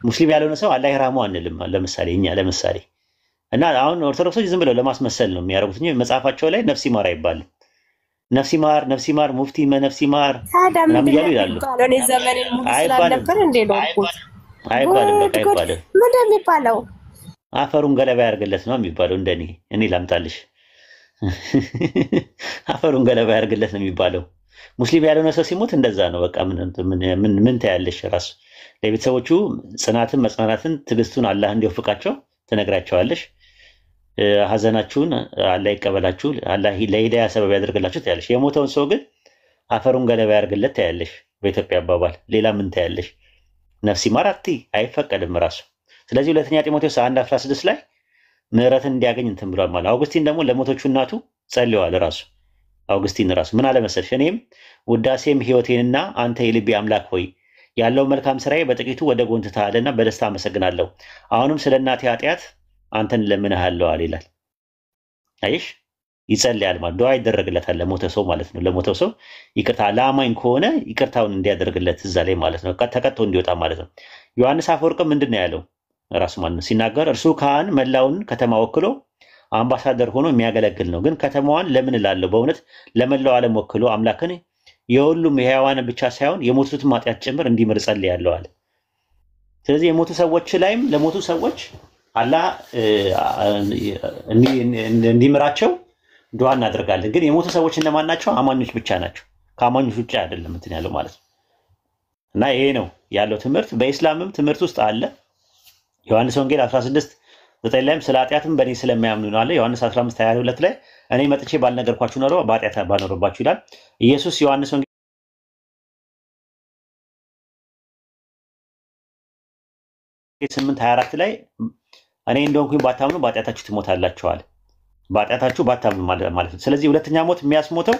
ሙስሊም ያልሆነ ሰው አላህ ይርሐመው አንልም። ለምሳሌ እኛ እና አሁን ኦርቶዶክሶች ዝም ብለው ለማስመሰል ነው የሚያደርጉት እንጂ መጽሐፋቸው ላይ ነፍስ ይማር አይባልም። ነፍስ ይማር ሙፍቲ ነፍስ ይማር ምናምን እያሉ ይላሉ። አይባልም። ምንድን የሚባለው? አፈሩን ገለባ ያርግለት ነው የሚባለው። እኔ ላምጣልሽ። አፈሩን ገለባ ያርግለት ነው የሚባለው። ሙስሊም ያልሆነ ሰው ሲሞት እንደዛ ነው። በቃ ምን ታያለሽ? ራሱ ለቤተሰቦቹ ጽናትን፣ መጽናናትን፣ ትዕግስቱን አላህ እንዲወፍቃቸው ትነግራቸዋለሽ። ሀዘናችሁን አላህ ይቀበላችሁ፣ አላህ ለሂዳያ ሰበብ ያደርግላችሁ ታያለሽ። የሞተውን ሰው ግን አፈሩን ገለባ ያርግለት ታያለሽ። በኢትዮጵያ አባባል ሌላ ምን ታያለሽ? ነፍስ ይማር አይፈቀድም ራሱ። ስለዚህ ሁለተኛ ጢሞቴዎስ 1:16 ላይ ምሕረትን እንዲያገኝ እንትን ብሏል ማለት። አውግስቲን ደግሞ ለሞተችው እናቱ ጸልየዋል ራሱ። አውግስቲን ራሱ ምን አለ መሰልሽ? እኔም ውዳሴም ሕይወቴንና አንተ የልቤ አምላክ ሆይ ያለው መልካም ስራዬ በጥቂቱ ወደ ጎን ትተሃልና በደስታ አመሰግናለሁ። አሁንም ስለ እናቴ ኃጢአት አንተን ለምንሃለሁ ይላል። አይሽ ይጸልያል ማለት ዱዓ ይደረግለታል ለሞተ ሰው ማለት ነው። ለሞተው ሰው ይቅርታ ለአማኝ ከሆነ ይቅርታውን እንዲያደርግለት እዛ ላይ ማለት ነው። ተቀጥቶ እንዲወጣ ማለት ነው። ዮሐንስ አፈወርቅ ምንድን ነው ያለው ራሱ ማለት ነው ሲናገር? እርሱ ካህን መላውን ከተማ ወክሎ አምባሳደር ሆኖ የሚያገለግል ነው። ግን ከተማዋን ለምን እላለሁ? በእውነት ለመላው ዓለም ወክሎ አምላክን የሁሉም የሕያዋንን ብቻ ሳይሆን የሞቱትም ኃጢአት ጭምር እንዲምር ጸልያለሁ አለ። ስለዚህ የሞቱ ሰዎች ላይም ለሞቱ ሰዎች አላህ እንዲምራቸው ዱዓ እናደርጋለን። ግን የሞቱ ሰዎች እነማን ናቸው? አማኞች ብቻ ናቸው። ከአማኞች ውጭ አይደለም እንትን ያለው ማለት ነው። እና ይሄ ነው ያለው ትምህርት። በኢስላምም ትምህርት ውስጥ አለ። ዮሐንስ ወንጌል 16:9 ላይም ስለ ኃጢአትም በእኔ ስለማያምኑ ነው አለ። ዮሐንስ 15:22 ላይ እኔ መጥቼ ባልነገርኳችሁ ኖሮ በኃጢአት ባኖርባችሁ ይላል ኢየሱስ። ዮሐንስ ወንጌል 8:24 ላይ እኔ እንደሆንኩኝ ባታምኑ በኃጢአታችሁ ትሞታላችሁ አለ። በኃጢአታችሁ ባታምኑ ማለት ነው። ስለዚህ ሁለተኛ ሞት የሚያስሞተው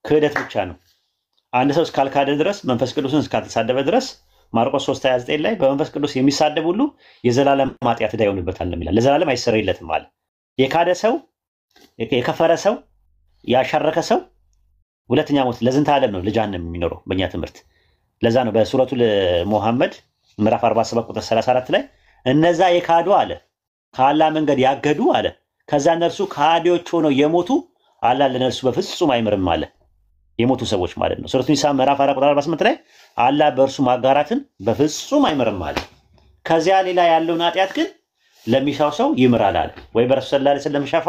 ክህደት ብቻ ነው። አንድ ሰው እስካልካደ ድረስ፣ መንፈስ ቅዱስን እስካልተሳደበ ድረስ ማርቆስ 3:29 ላይ በመንፈስ ቅዱስ የሚሳደብ ሁሉ የዘላለም ኃጢአት ዕዳ ይሆንበታል ነው የሚለው። ለዘላለም አይሰረይለትም አለ። የካደ ሰው፣ የከፈረ ሰው፣ ያሻረከ ሰው ሁለተኛ ሞት ለዝንተ ዓለም ነው ለጀሃነም የሚኖረው በእኛ ትምህርት። ለዛ ነው በሱረቱ ሙሐመድ ምዕራፍ 47 ቁጥር 34 ላይ እነዛ የካዱ አለ ከአላህ መንገድ ያገዱ አለ ከዛ እነርሱ ከሃዲዎች ሆነው የሞቱ አላህ ለነርሱ በፍጹም አይምርም አለ። የሞቱ ሰዎች ማለት ነው። ሱረቱ ኒሳ ምዕራፍ 4 ቁጥር 48 ላይ አላህ በእርሱ ማጋራትን በፍጹም አይምርም አለ። ከዚያ ሌላ ያለውን ኃጢአት ግን ለሚሻው ሰው ይምራል አለ። ወይ በረሱል ሰለላሁ ዐለይሂ ወሰለም ሸፋ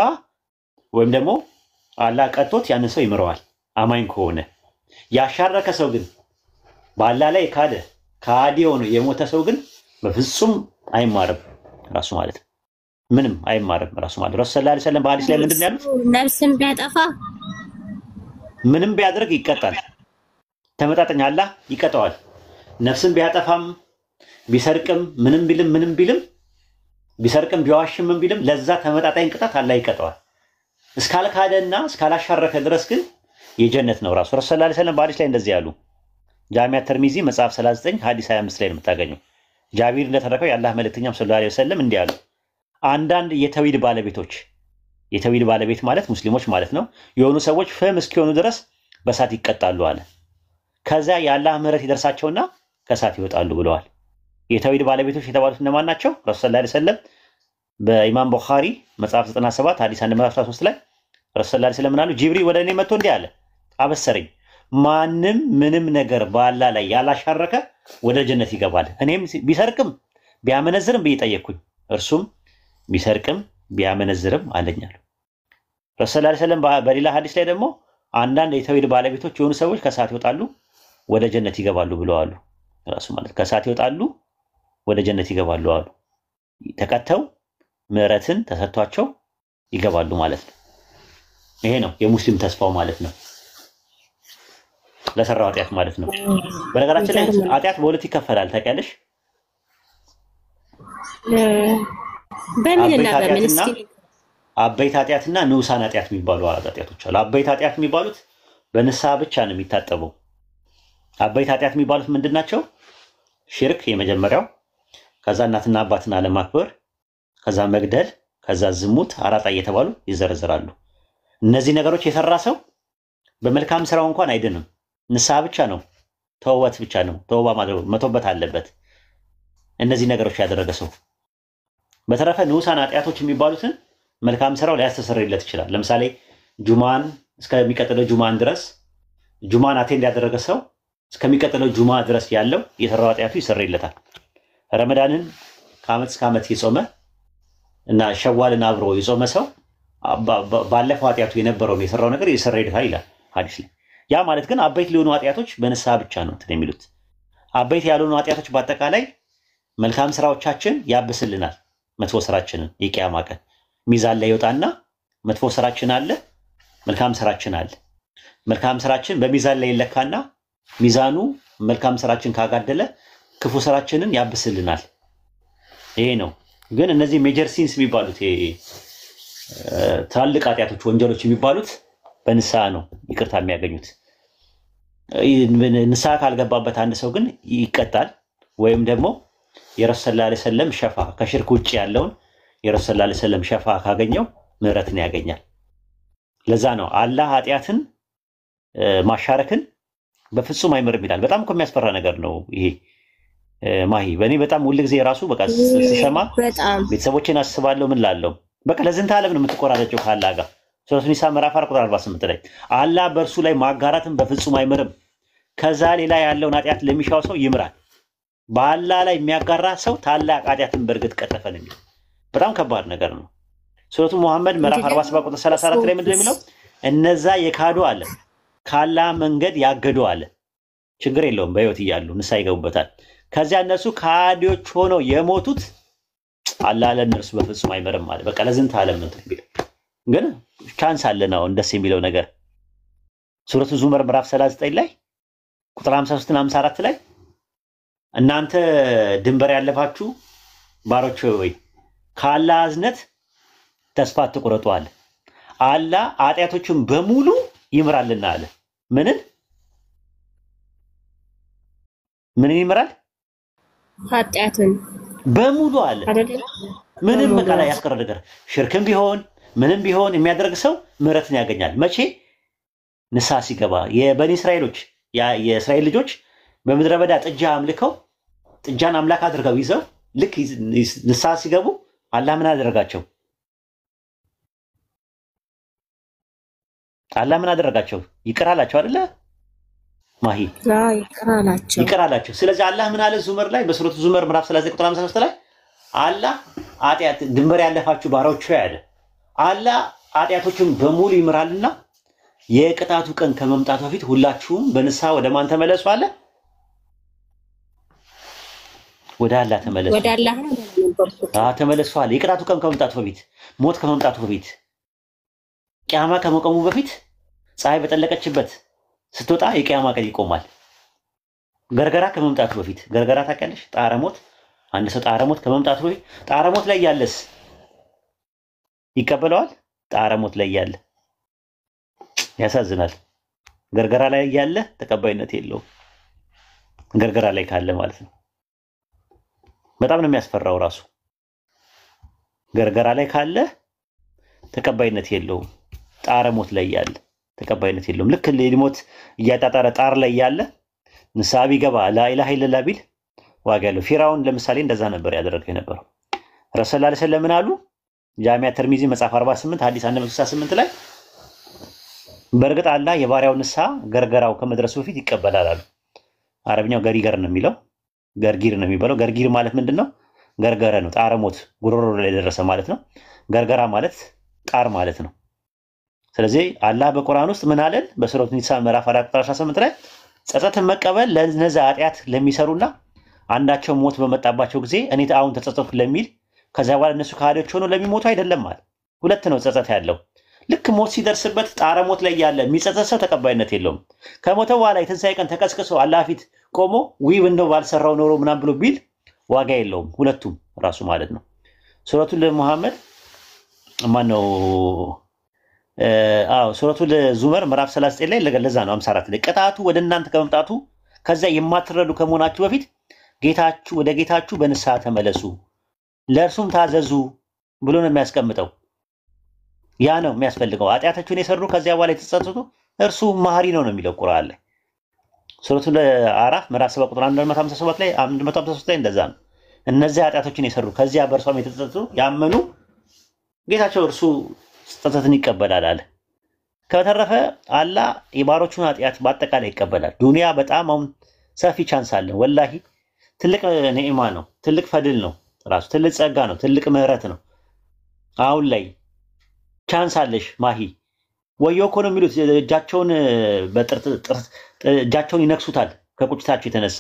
ወይም ደግሞ አላህ ቀጥቶት ያንን ሰው ይምረዋል አማኝ ከሆነ። ያሻረከ ሰው ግን በአላህ ላይ ካደ ከሃዲ ሆኖ የሞተ ሰው ግን በፍጹም አይማርም ራሱ ማለት ነው። ምንም አይማርም ራሱ ማለት ረሱል ሰለላሁ ዐለይሂ ወሰለም በሐዲስ ላይ ምንድን ነው ያሉት? ነፍስን ቢያጠፋ ምንም ቢያደርግ ይቀጣል። ተመጣጣኝ አላህ ይቀጣዋል። ነፍስን ቢያጠፋም ቢሰርቅም ምንም ቢልም ቢሰርቅም ቢዋሽም ምን ቢልም ለዛ ተመጣጣኝ ቅጣት አላህ ይቀጣዋል። እስካልካደና እስካላሻረከ ድረስ ግን የጀነት ነው። ራሱ ረሱል ሰለላሁ ዐለይሂ ወሰለም በሐዲስ ላይ እንደዚህ ያሉ ጃሚዓ ተርሚዚ መጽሐፍ 39 ሐዲስ 25 ላይ ነው የምታገኘው። ጃቢር እንደተረከው የአላህ መልእክተኛም ሰለላሁ ዐለይሂ ወሰለም እንዲህ አሉ። አንዳንድ የተውሂድ ባለቤቶች የተውሂድ ባለቤት ማለት ሙስሊሞች ማለት ነው የሆኑ ሰዎች ፍም እስኪሆኑ ድረስ በእሳት ይቀጣሉ አለ። ከዛ የአላህ ምህረት ይደርሳቸውና ከእሳት ይወጣሉ ብለዋል። የተውሂድ ባለቤቶች የተባሉት እነማን ናቸው? ረሱል ሰለላሁ ዐለይሂ ወሰለም በኢማም ቡኻሪ መጽሐፍ 97 ሐዲስ 113 ላይ ረሱል ሰለላሁ ዐለይሂ ወሰለም አሉ ጅብሪል ወደ እኔ መጥቶ እንዲህ አለ አበሰረኝ፣ ማንም ምንም ነገር በአላህ ላይ ያላሻረከ ወደ ጀነት ይገባል። እኔም ቢሰርቅም ቢያመነዝርም ብዬጠየቅኩኝ እርሱም ቢሰርቅም ቢያመነዝርም አለኛል። ረሱል ሰለላሁ ዐለይሂ ወሰለም በሌላ ሐዲስ ላይ ደግሞ አንዳንድ የተውሂድ ባለቤቶች የሆኑ ሰዎች ከእሳት ይወጣሉ ወደ ጀነት ይገባሉ ብለዋል። ራሱ ማለት ከእሳት ይወጣሉ ወደ ጀነት ይገባሉ አሉ። ተቀተው ምህረትን ተሰጥቷቸው ይገባሉ ማለት ነው። ይሄ ነው የሙስሊም ተስፋው ማለት ነው። ለሰራው ኃጢአት ማለት ነው። በነገራችን ላይ ኃጢአት በሁለት ይከፈላል ታውቂያለሽ? በምንና በምን እስኪ አበይት ኃጢአትና ንዑሳን ኃጢአት የሚባሉ ኃጢአቶች አሉ። አበይት ኃጢአት የሚባሉት በንስሐ ብቻ ነው የሚታጠበው። አበይት ኃጢአት የሚባሉት ምንድናቸው? ሽርክ የመጀመሪያው፣ ከዛ እናትና አባትን አለማክበር፣ ከዛ መግደል፣ ከዛ ዝሙት፣ አራጣ እየተባሉ ይዘረዘራሉ። እነዚህ ነገሮች የሰራ ሰው በመልካም ስራው እንኳን አይድንም። ንስሐ ብቻ ነው፣ ተውበት ብቻ ነው፣ ተውባ ማድረግ መተውበት አለበት። እነዚህ ነገሮች ያደረገ ሰው በተረፈ ንዑሳን ኃጢአቶች የሚባሉትን መልካም ስራው ሊያስተሰርይለት ይችላል። ለምሳሌ ጁማን እስከሚቀጥለው ጁማን ድረስ ጁማን አቴንድ ያደረገ ሰው እስከሚቀጥለው ጁማ ድረስ ያለው የሰራው ኃጢአቱ ይሰርይለታል። ረመዳንን ከዓመት እስከ ዓመት የጾመ እና ሸዋልን አብሮ የጾመ ሰው ባለፈው ኃጢአቱ የነበረው የሰራው ነገር ይሰርይለታል ይላል ሐዲስ ላይ። ያ ማለት ግን አበይት ሊሆኑ ኃጢአቶች በንስሐ ብቻ ነው የሚሉት። አበይት ያልሆኑ ኃጢአቶች በአጠቃላይ መልካም ስራዎቻችን ያብስልናል። መጥፎ ስራችንን የቂያማ ቀን ሚዛን ላይ ይወጣና መጥፎ ስራችን አለ፣ መልካም ስራችን አለ። መልካም ስራችን በሚዛን ላይ ይለካና ሚዛኑ መልካም ስራችን ካጋደለ ክፉ ስራችንን ያብስልናል። ይሄ ነው። ግን እነዚህ ሜጀር ሲንስ የሚባሉት ትላልቅ ኃጢአቶች ወንጀሎች የሚባሉት በንስሐ ነው ይቅርታ የሚያገኙት። ንስሐ ካልገባበት አንድ ሰው ግን ይቀጣል። ወይም ደግሞ የረሱል ሰለላሁ ዐለይሂ ወሰለም ሸፋ ከሽርክ ውጭ ያለውን የረሱል ሰለላሁ ዐለይሂ ወሰለም ሸፋ ካገኘው ምህረትን ያገኛል። ለዛ ነው አላህ ኃጢአትን ማሻረክን በፍጹም አይምርም ይላል። በጣም እኮ የሚያስፈራ ነገር ነው ይሄ ማሂ። በእኔ በጣም ሁልጊዜ ራሱ በቃ ስሰማ ቤተሰቦቼን አስባለሁ። ምን ላለው በቃ ለዝንተ ዓለም ነው የምትቆራረጨው ከአላህ ጋር። ሱረቱ ኒሳ ምዕራፍ 4 ቁጥር 48 ላይ አላህ በእርሱ ላይ ማጋራትን በፍጹም አይምርም፣ ከዛ ሌላ ያለውን ኃጢአት ለሚሻው ሰው ይምራል። በአላህ ላይ የሚያጋራ ሰው ታላቅ ኃጢአትን በእርግጥ ቀጠፈ ነው የሚለው። በጣም ከባድ ነገር ነው። ሱረቱ ሙሐመድ ምዕራፍ 47 ቁጥር 34 ላይ ምንድን ነው የሚለው? እነዛ የካዱ አለ ከአላህ መንገድ ያገዱ አለ። ችግር የለውም በህይወት እያሉ ንስሐ ይገቡበታል። ከዚያ እነሱ ከሃዲዎች ሆነው የሞቱት አላህ ለእነርሱ በፍጹም አይምርም አለ። በቃ ለዝንተ ዓለም ነው የሚለው። ግን ቻንስ አለ ነው ደስ የሚለው ነገር። ሱረቱ ዙመር ምዕራፍ 39 ላይ ቁጥር 53 እና 54 ላይ እናንተ ድንበር ያለፋችሁ ባሮች ሆይ ከአላህ እዝነት ተስፋ አትቁረጡ አለ። አላህ ኃጢአቶችን በሙሉ ይምራልና አለ። ምንን ይምራል? ኃጢአትን በሙሉ አለ። ምንም በቃ ላይ ያስቀረ ነገር ሽርክም ቢሆን ምንም ቢሆን የሚያደርግ ሰው ምህረትን ያገኛል። መቼ? ንስሐ ሲገባ። የበኒ እስራኤሎች የእስራኤል ልጆች በምድረ በዳ ጥጃ አምልከው ጥጃን አምላክ አድርገው ይዘው ልክ ንስሐ ሲገቡ አላህ ምን አደረጋቸው? አላህ ምን አደረጋቸው? ይቅር አላቸው አይደለ ማሂ? ይቅር አላቸው። ስለዚህ አላህ ምን አለ ዙመር ላይ በሱረቱ ዙመር ምዕራፍ 39 ቁጥር 53 ላይ አላህ ኃጢአት ድንበር ያለፋችሁ ባሮች ያለ አላህ ኃጢአቶችን በሙሉ ይምራልና የቅጣቱ ቀን ከመምጣቱ በፊት ሁላችሁም በንስሐ ወደ ማን ተመለሱ አለ? ወደ አላህ ተመለሱ። ወደ አላህ ነው ተመለሱ አለ። የቅጣቱ ቀን ከመምጣቱ በፊት ሞት ከመምጣቱ በፊት ቂያማ ከመቆሙ በፊት ፀሐይ በጠለቀችበት ስትወጣ የቂያማ ቀን ይቆማል። ገርገራ ከመምጣቱ በፊት ገርገራ ታውቂያለሽ? ጣረሞት አንድ ሰው ጣረሞት ከመምጣቱ በፊት ጣረሞት ላይ ያለስ ይቀበለዋል? ጣረሞት ላይ ያለ ያሳዝናል። ገርገራ ላይ ያለ ተቀባይነት የለውም። ገርገራ ላይ ካለ ማለት ነው። በጣም ነው የሚያስፈራው ራሱ። ገርገራ ላይ ካለ ተቀባይነት የለውም። ጣረሞት ላይ ያለ ተቀባይነት የለውም። ልክ ሊሞት እያጣጣረ ጣር ላይ ያለ ንስሐ ቢገባ ላኢላሃ ኢለላህ ቢል ዋጋ ያለው። ፊራውን ለምሳሌ እንደዛ ነበር ያደረገው የነበረው። ረሱል ሰለላሁ ዐለይሂ ወሰለም ምን አሉ? ጃሚዓ ተርሚዚ መጽሐፍ 48 ሐዲስ 168 ላይ በእርግጥ አላህ የባሪያውን ንስሐ ገርገራው ከመድረሱ በፊት ይቀበላል አሉ። አረብኛው ገሪገር ነው የሚለው፣ ገርጊር ነው የሚባለው። ገርጊር ማለት ምንድነው? ገርገረ ነው። ጣረሞት ጉሮሮ ላይ ደረሰ ማለት ነው። ገርገራ ማለት ጣር ማለት ነው። ስለዚህ አላህ በቁርአን ውስጥ ምን አለን? በሱረቱ ኒሳ ምዕራፍ 4 ቁጥር 18 ላይ ጸጸትን መቀበል ለነዛ ኃጢአት ለሚሰሩና አንዳቸው ሞት በመጣባቸው ጊዜ እኔ አሁን ተጸጸትኩ ለሚል ከዛ በኋላ እነሱ ከሃዲዎች ሆነው ለሚሞቱ አይደለም ማለት። ሁለት ነው ጸጸት ያለው። ልክ ሞት ሲደርስበት ጣረሞት ላይ ያለ የሚጸጸት ሰው ተቀባይነት የለውም። ከሞተ በኋላ የትንሣኤ ቀን ተቀስቅሶ አላህ ፊት ቆሞ ዊብ እንደው ባልሰራው ኖሮ ምናምን ብሎ ቢል ዋጋ የለውም። ሁለቱም ራሱ ማለት ነው። ሱረቱል ሙሐመድ ማነው? ሱረቱል ዙመር ምዕራፍ 39 ላይ ለዛ ነው 54 ላይ ቅጣቱ ወደ እናንተ ከመምጣቱ ከዛ የማትረዱ ከመሆናችሁ በፊት ጌታችሁ ወደ ጌታችሁ በንስሐ ተመለሱ ለእርሱም ታዘዙ ብሎ ነው የሚያስቀምጠው። ያ ነው የሚያስፈልገው። ኃጢአታችሁን የሰሩ ከዚያ በኋላ የተጸጸቱ እርሱ መሐሪ ነው የሚለው ቁርአን ላይ። ሱረቱል አዕራፍ ምዕራፍ 7 ቁጥር 157 ላይ 153 ላይ እንደዛ ነው። እነዚህ ኃጢአቶችን የሰሩ ከዚያ በእርሷም የተጸጸቱ ያመኑ ጌታቸው እርሱ ጸጸትን ይቀበላል አለ። ከተረፈ አላህ የባሮቹን ኃጢአት በአጠቃላይ ይቀበላል። ዱንያ በጣም አሁን ሰፊ ቻንስ አለ። ወላሂ ትልቅ ኒዕማ ነው፣ ትልቅ ፈድል ነው፣ ራሱ ትልቅ ጸጋ ነው፣ ትልቅ ምህረት ነው። አሁን ላይ ቻንስ አለሽ ማሂ። ወዮ እኮ ነው የሚሉት እጃቸውን ይነክሱታል። ከቁጭታቸው የተነሳ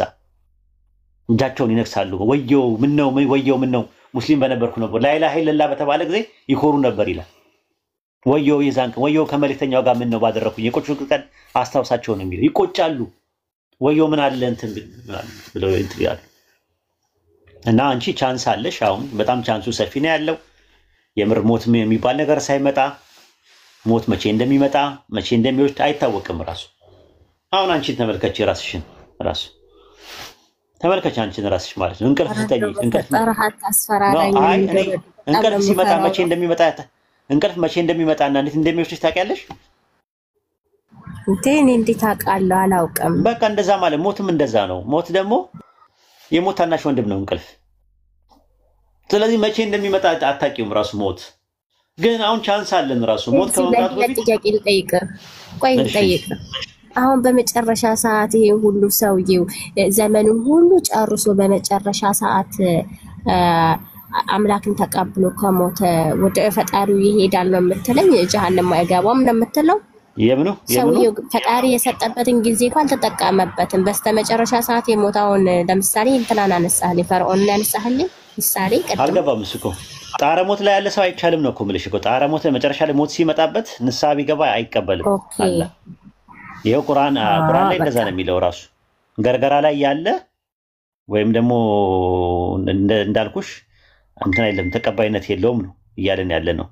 እጃቸውን ይነክሳሉ። ወዮ ምን ነው ሙስሊም በነበርኩ ነበር ላኢላሃ ኢለላህ በተባለ ጊዜ ይኮሩ ነበር ይላል። ወዮ የዛን ቀን ወዮ ከመልእክተኛው ጋር ምን ነው ባደረኩኝ የቁጭ ቀን አስታውሳቸው ነው የሚለው። ይቆጫሉ። ወዮ ምን አለ እንትን ብለው እንትን ይላሉ። እና አንቺ ቻንስ አለሽ። አሁን በጣም ቻንሱ ሰፊ ነው ያለው። የምር ሞት የሚባል ነገር ሳይመጣ ሞት መቼ እንደሚመጣ መቼ እንደሚወስድ አይታወቅም ራሱ። አሁን አንቺን ተመልከች፣ ራስሽን ራሱ ተመልከች፣ አንቺን ራስሽ ማለት ነው። እንቅልፍ ስተኝ እንቅልፍ ሲመጣ መቼ እንደሚመጣ እንቅልፍ መቼ እንደሚመጣና እንዴት እንደሚወስድሽ ታውቂያለሽ? እኔ እንዴት አውቃለሁ? አላውቅም። በቃ እንደዛ ማለት ሞትም እንደዛ ነው። ሞት ደግሞ የሞት ታናሽ ወንድም ነው እንቅልፍ። ስለዚህ መቼ እንደሚመጣ አታውቂውም ራሱ ሞት። ግን አሁን ቻንስ አለን ራሱ ሞት ከመምጣቱ በፊት። ጥያቄ ልጠይቅ፣ ቆይ ልጠይቅ። አሁን በመጨረሻ ሰዓት ይሄ ሁሉ ሰውዬው ዘመኑን ሁሉ ጨርሶ በመጨረሻ ሰዓት አምላክን ተቀብሎ ከሞተ ወደ ፈጣሪው ይሄዳል ነው የምትለኝ? ጀሃነም አይገባም ነው የምትለው? የምኑ ሰውዬው ፈጣሪ የሰጠበትን ጊዜ እንኳን አልተጠቀመበትም። በስተመጨረሻ ሰዓት የሞታውን ለምሳሌ እንትናን አነሳህልኝ፣ ፈርዖንን ያነሳህልኝ ምሳሌ ቀጥታ አልገባም። እሱ እኮ ጣረ ሞት ላይ ያለ ሰው አይቻልም ነው እኮ የምልሽ እኮ። ጣረ ሞት መጨረሻ ላይ ሞት ሲመጣበት ንስሐ ቢገባ አይቀበልም አለ። ይሄው ቁርአን ላይ እንደዛ ነው የሚለው ራሱ። ገርገራ ላይ ያለ ወይም ደግሞ እንዳልኩሽ እንትን አይደለም ተቀባይነት የለውም ነው እያለን ያለ ነው።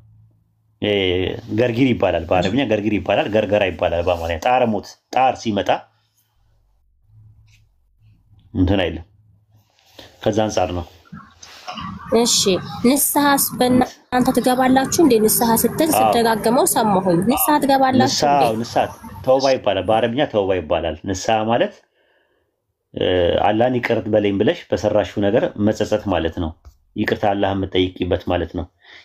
ገርጊር ይባላል በአረብኛ፣ ገርጊር ይባላል፣ ገርገራ ይባላል በአማርኛ። ጣረ ሞት ጣር ሲመጣ እንትን አይደለም። ከዛ አንፃር ነው። እሺ ንስሐስ በእናንተ ትገባላችሁ እንዴ? ንስሐ ስትል ስትደጋገመው ሰማሁኝ። ንስሐ ትገባላችሁ እንዴ? ንስሐ ተውባ ይባላል በአረብኛ፣ ተውባ ይባላል። ንስሐ ማለት አላህን ይቅር በለኝ ብለሽ በሰራሽው ነገር መጸጸት ማለት ነው። ይቅርታ አላህ የምትጠይቂበት ማለት ነው።